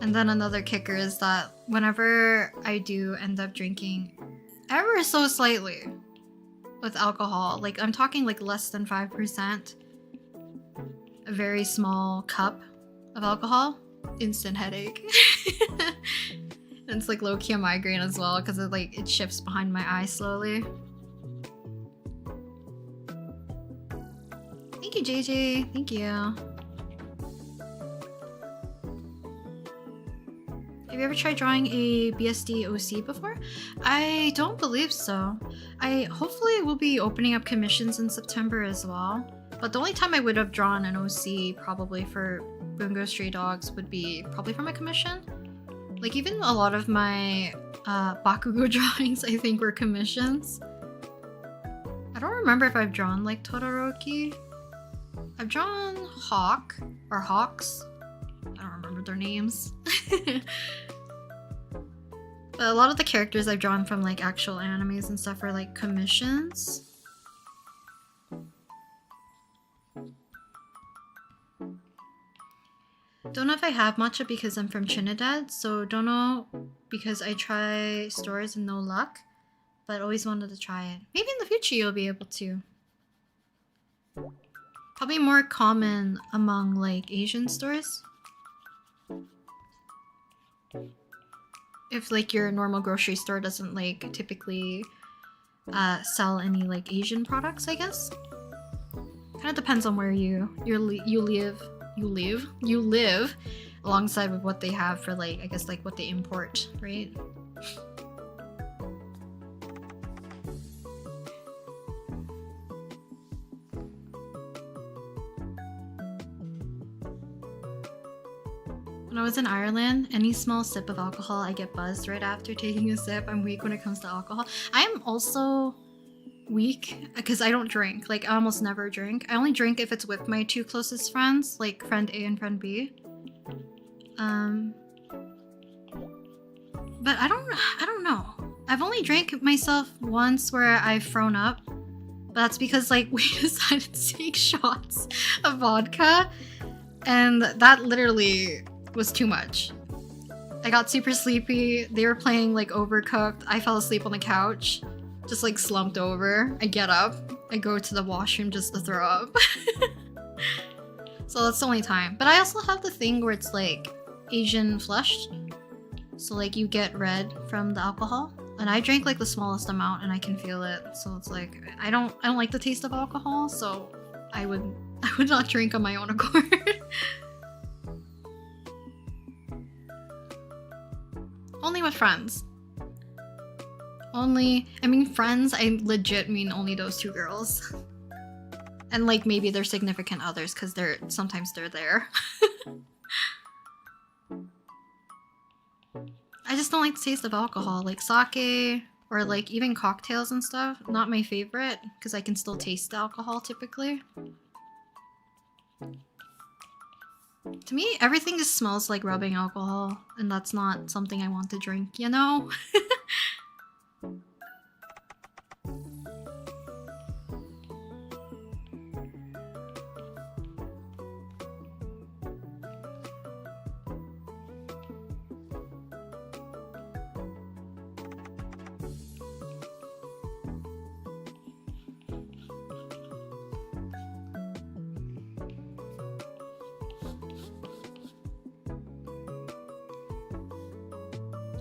And then another kicker is that whenever I do end up drinking ever so slightly with alcohol, like I'm talking like less than 5%, a very small cup of alcohol, instant headache. And it's like low-key a migraine as well because it shifts behind my eye slowly. Thank you, JJ. Thank you. Have you ever tried drawing a BSD OC before? I don't believe so. I hopefully will be opening up commissions in September as well. But the only time I would have drawn an OC probably for Bungo Stray Dogs would be probably for my commission. Like even a lot of my Bakugo drawings I think were commissions. I don't remember if I've drawn like Todoroki. I've drawn Hawk or Hawks. I don't remember their names. But a lot of the characters I've drawn from like actual animes and stuff are like commissions. Don't know if I have matcha because I'm from Trinidad, so don't know because I try stores and no luck, but always wanted to try it. Maybe in the future you'll be able to. Probably more common among like Asian stores. If like your normal grocery store doesn't like typically sell any like Asian products, I guess. Kind of depends on where you live alongside with what they have for like I guess like what they import, right? When I was in Ireland, any small sip of alcohol, I get buzzed right after taking a sip. I'm weak when it comes to alcohol. I am also weak because I don't drink. Like, I almost never drink. I only drink if it's with my two closest friends, like friend A and friend B. But I don't know. I've only drank myself once where I've thrown up. But that's because, like, we decided to take shots of vodka. And that literally was too much. I got super sleepy. They were playing like Overcooked. I fell asleep on the couch, just like slumped over. I get up, I go to the washroom just to throw up. So that's the only time. But I also have the thing where it's like Asian flushed. So like you get red from the alcohol. And I drank like the smallest amount and I can feel it. So it's like I don't like the taste of alcohol, so I would not drink on my own accord. Only with friends. I mean friends, I legit mean only those two girls. And like maybe their significant others because sometimes they're there. I just don't like the taste of alcohol, like sake or like even cocktails and stuff. Not my favorite because I can still taste the alcohol typically. To me, everything just smells like rubbing alcohol, and that's not something I want to drink, you know?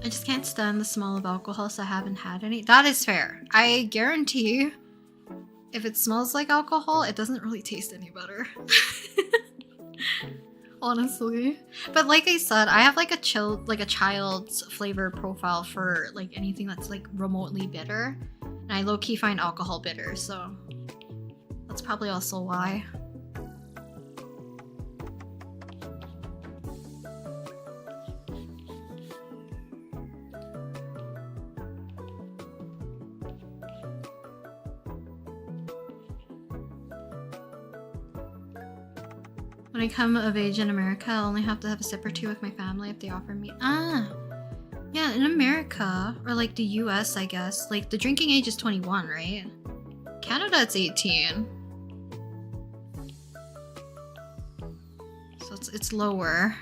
I just can't stand the smell of alcohol, so I haven't had any. That is fair. I guarantee if it smells like alcohol, it doesn't really taste any better. Honestly. But like I said, I have like a child's flavor profile for like anything that's like remotely bitter. And I low-key find alcohol bitter, so that's probably also why. When I come of age in America, I'll only have to have a sip or two with my family if they offer me. Yeah, in America, or like the US, I guess, like the drinking age is 21, right? Canada, it's 18. So it's lower.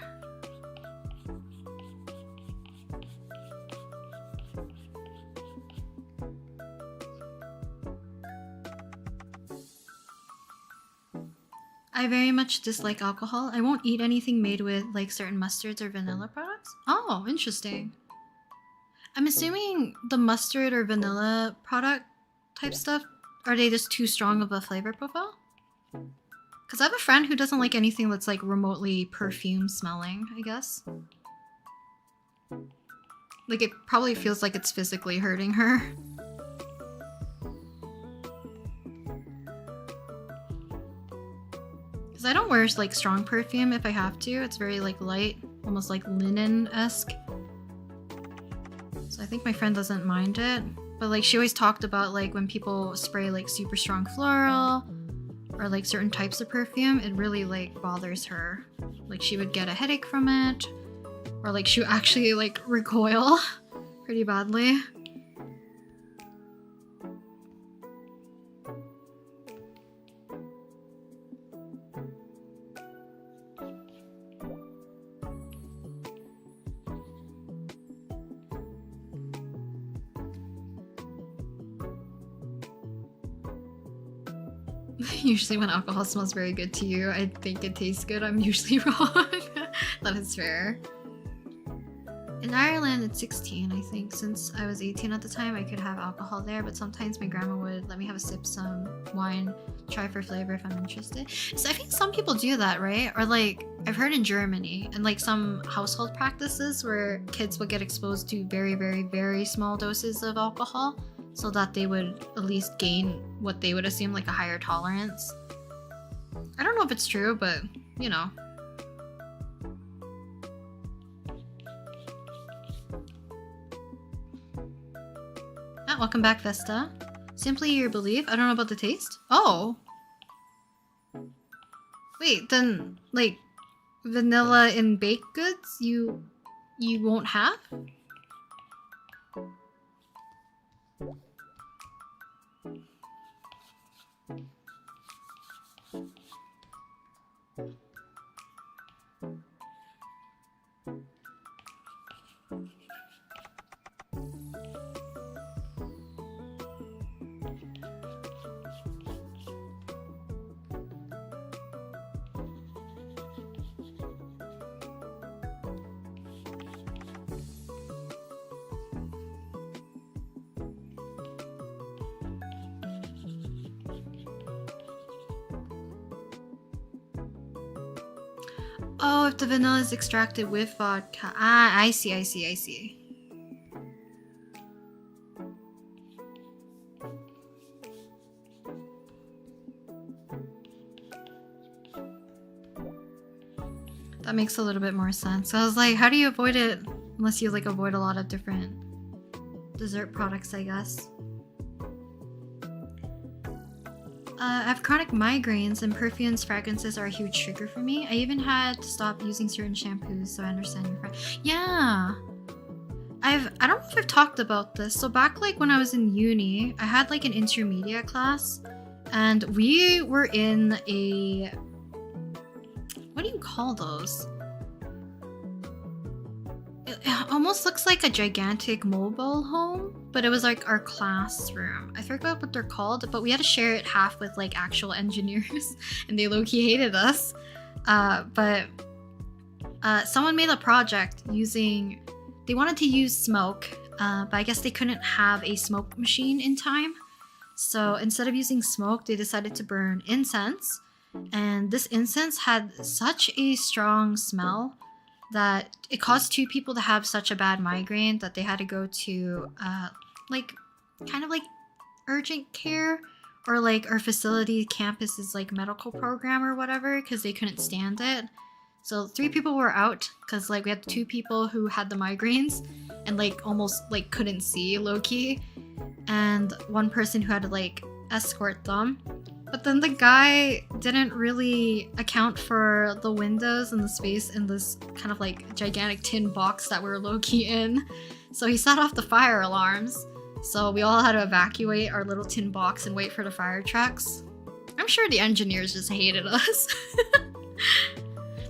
I very much dislike alcohol. I won't eat anything made with like certain mustards or vanilla products. Oh, interesting. I'm assuming the mustard or vanilla product type stuff, are they just too strong of a flavor profile? Because I have a friend who doesn't like anything that's like remotely perfume smelling, I guess. Like it probably feels like it's physically hurting her. Because I don't wear like strong perfume if I have to. It's very like light, almost like linen-esque. So I think my friend doesn't mind it. But like she always talked about like when people spray like super strong floral or like certain types of perfume, it really like bothers her. Like she would get a headache from it, or like she would actually like recoil pretty badly. Usually when alcohol smells very good to you, I think it tastes good. I'm usually wrong. That is fair. In Ireland, it's 16, I think. Since I was 18 at the time, I could have alcohol there, but sometimes my grandma would let me have a sip some wine, try for flavor if I'm interested. So I think some people do that, right? Or like, I've heard in Germany, and like some household practices where kids would get exposed to very, very, very small doses of alcohol so that they would at least gain what they would assume like a higher tolerance. I don't know if it's true, but you know. Welcome back, Vesta. Simply your belief. I don't know about the taste. Oh. Wait, then like vanilla in baked goods you won't have? Oh, if the vanilla is extracted with vodka. Ah, I see. That makes a little bit more sense. I was like, how do you avoid it unless you like avoid a lot of different dessert products, I guess. I have chronic migraines and perfumes, fragrances are a huge trigger for me. I even had to stop using certain shampoos, so I understand your friend. Yeah. I don't know if I've talked about this. So back like when I was in uni, I had like an intermediate class and we were in a, what do you call those? It almost looks like a gigantic mobile home, but it was like our classroom. I forgot what they're called, but we had to share it half with like actual engineers and they low-key hated us. But someone made a project using, they wanted to use smoke, but I guess they couldn't have a smoke machine in time. So instead of using smoke, they decided to burn incense. and this incense had such a strong smell that it caused 2 people to have such a bad migraine that they had to go to like kind of like urgent care, or like our facility campus's like medical program or whatever, because they couldn't stand it. So 3 people were out because like we had 2 people who had the migraines and like almost like couldn't see low-key, and 1 person who had to like escort them. But then the guy didn't really account for the windows and the space in this kind of like gigantic tin box that we were low-key in. So he set off the fire alarms. So we all had to evacuate our little tin box and wait for the fire trucks. I'm sure the engineers just hated us.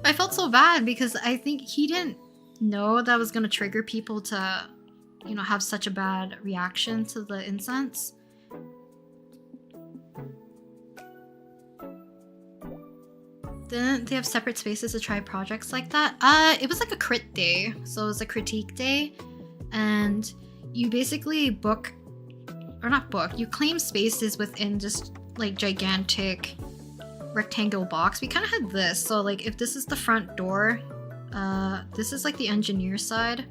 I felt so bad because I think he didn't know that was going to trigger people to, you know, have such a bad reaction to the incense. Didn't they have separate spaces to try projects like that? It was like a crit day. So it was a critique day. And you basically book, or not book, you claim spaces within just like gigantic rectangle box. We kind of had this. So like if this is the front door, this is like the engineer side.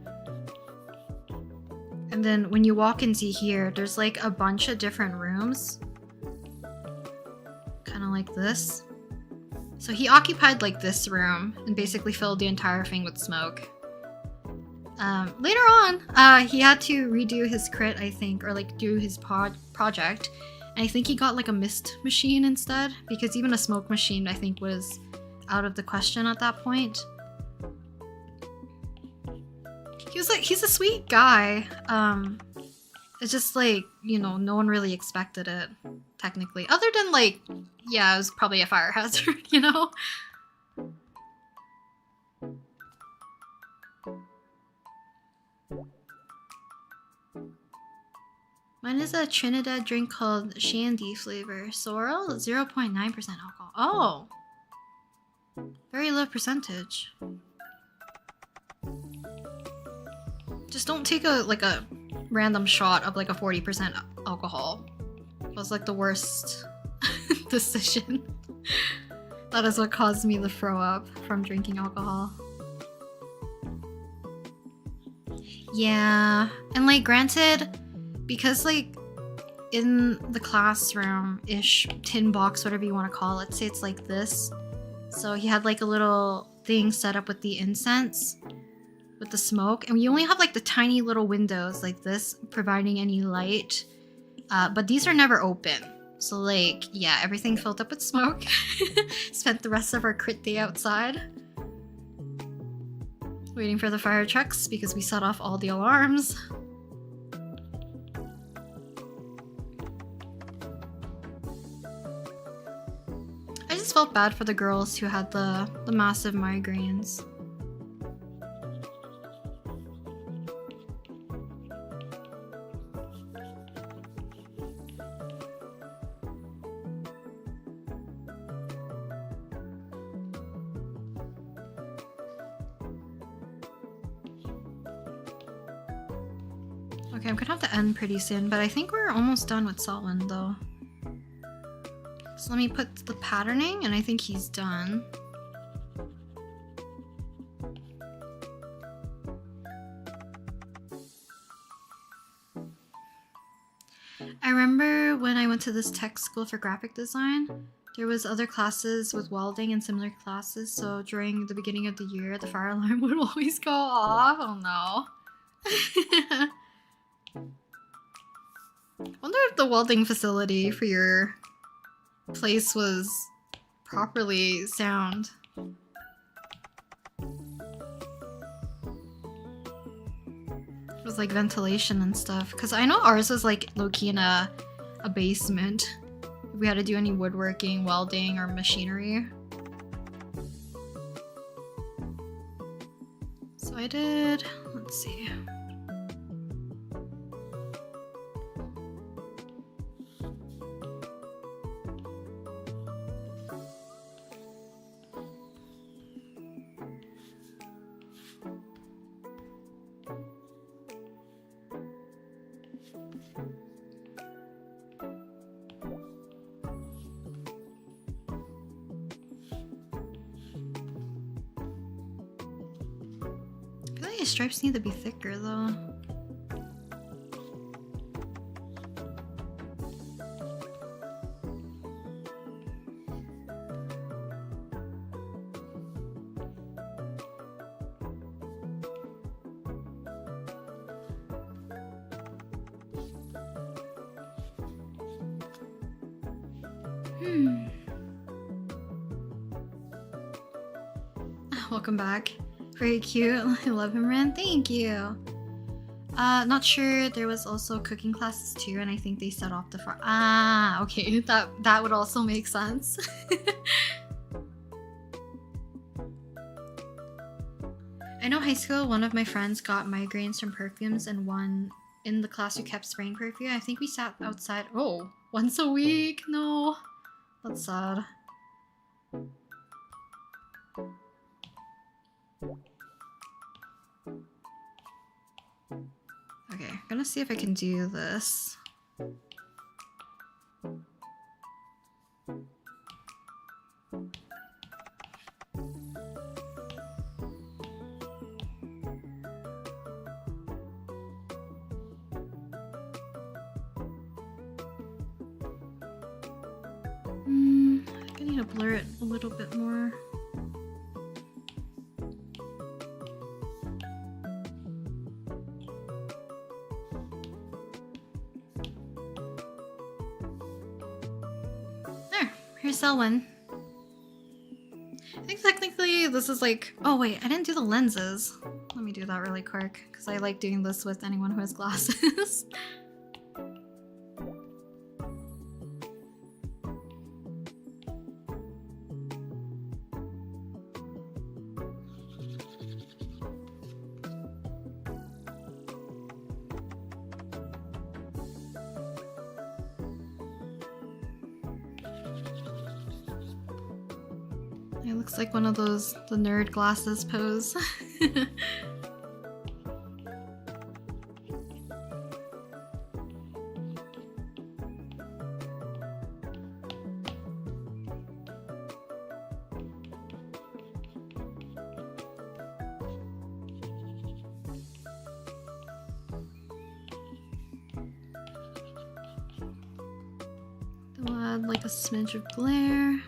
And then when you walk into here, there's like a bunch of different rooms. Kind of like this. So he occupied like this room and basically filled the entire thing with smoke. Later on, he had to redo his crit, I think, or like do his project. And I think he got like a mist machine instead, because even a smoke machine, I think, was out of the question at that point. He's a sweet guy. It's just like, you know, no one really expected it, technically. Other than like, yeah, it was probably a fire hazard, you know? Mine is a Trinidad drink called Shandy flavor. Sorrel, 0.9% alcohol. Oh! Very low percentage. Just don't take a random shot of like a 40% alcohol. It was like the worst decision. That is what caused me to throw up from drinking alcohol. Yeah, and like granted, because like in the classroom-ish tin box, whatever you want to call it, say it's like this. So he had like a little thing set up with the incense, with the smoke, and we only have like the tiny little windows like this providing any light, but these are never open. So like, yeah, everything filled up with smoke. Spent the rest of our crit day outside waiting for the fire trucks because we set off all the alarms. I just felt bad for the girls who had the massive migraines. Okay, I'm gonna have to end pretty soon, but I think we're almost done with Selwyn though. So let me put the patterning, and I think he's done. I remember when I went to this tech school for graphic design, there was other classes with welding and similar classes, so during the beginning of the year, the fire alarm would always go off. Oh no. Wonder if the welding facility for your place was properly sound. It was like ventilation and stuff, because I know ours was like low-key in a basement. If we had to do any woodworking, welding, or machinery. So I did, let's see. feel like the stripes need to be thicker though. Welcome back. Very cute. I love him, Ren. Thank you. Not sure. There was also cooking classes too, and I think they set off the front. Ah, okay. That would also make sense. I know high school, one of my friends got migraines from perfumes, and one in the class who kept spraying perfume. I think we sat outside. Oh, once a week? No. That's sad. Okay, I'm gonna see if I can do this. I need to blur it a little bit more. Here's Selwyn. I think technically this is like... Oh wait, I didn't do the lenses. Let me do that really quick, because I like doing this with anyone who has glasses. It looks like one of those, the nerd glasses pose. We'll add like a smidge of glare.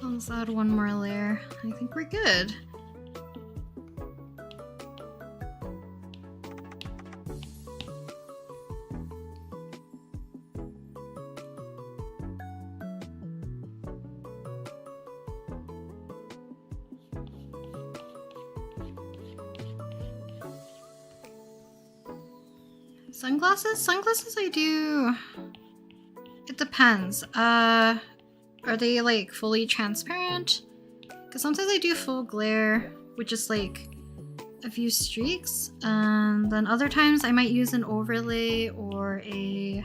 Let's add one more layer. I think we're good. Sunglasses? Sunglasses I do... It depends. Are they like fully transparent? Because sometimes I do full glare with just like a few streaks, and then other times I might use an overlay or a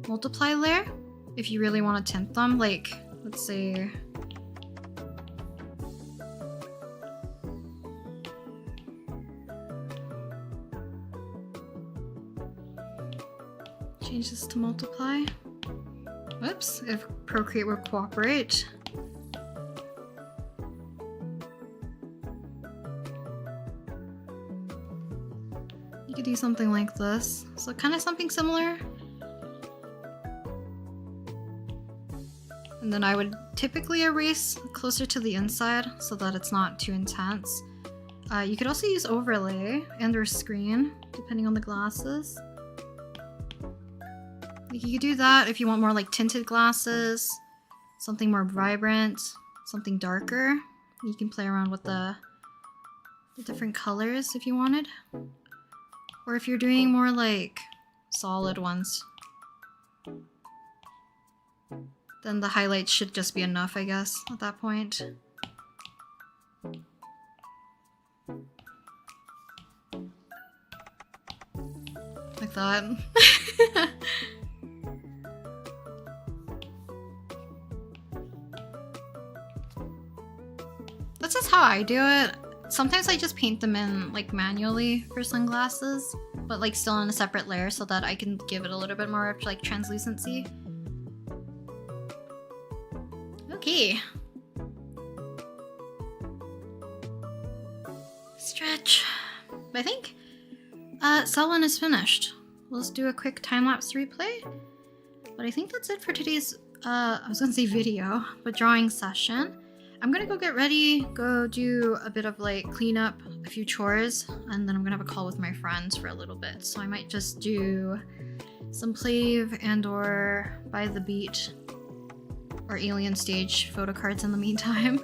multiply layer if you really want to tint them. Like, let's say... Change this to multiply. Whoops, if Procreate will cooperate. You could do something like this. So kind of something similar. And then I would typically erase closer to the inside so that it's not too intense. You could also use overlay and or screen, depending on the glasses. Like you could do that if you want more like tinted glasses, something more vibrant, something darker. You can play around with the different colors if you wanted. Or if you're doing more like solid ones. then the highlights should just be enough, I guess, at that point. Like that. That's just how I do it. Sometimes I just paint them in like manually for sunglasses, but like still on a separate layer so that I can give it a little bit more like translucency. Okay. Stretch. I think cell 1 is finished. Let's do a quick time-lapse replay. But I think that's it for today's, I was gonna say video, but drawing session. I'm gonna go get ready, go do a bit of like cleanup, a few chores, and then I'm gonna have a call with my friends for a little bit. So I might just do some Plave and or By the Beat or Alien Stage photo cards in the meantime.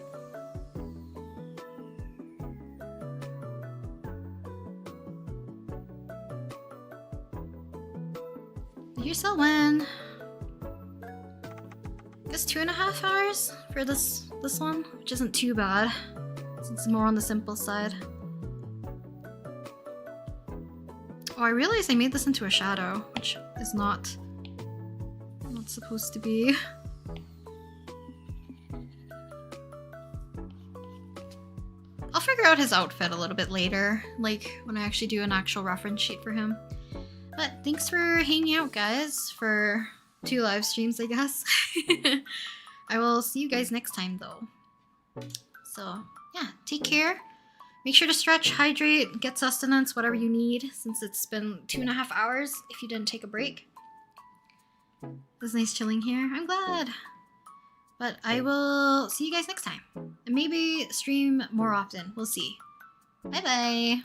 Here's the win. I guess 2.5 hours for this one, which isn't too bad, since it's more on the simple side. Oh, I realized I made this into a shadow, which is not supposed to be. I'll figure out his outfit a little bit later, like when I actually do an actual reference sheet for him. But thanks for hanging out, guys, for 2 live streams, I guess. I will see you guys next time, though. So, yeah, take care. Make sure to stretch, hydrate, get sustenance, whatever you need, since it's been 2.5 hours if you didn't take a break. It was nice chilling here. I'm glad. But I will see you guys next time. And maybe stream more often. We'll see. Bye-bye.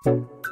Thank you.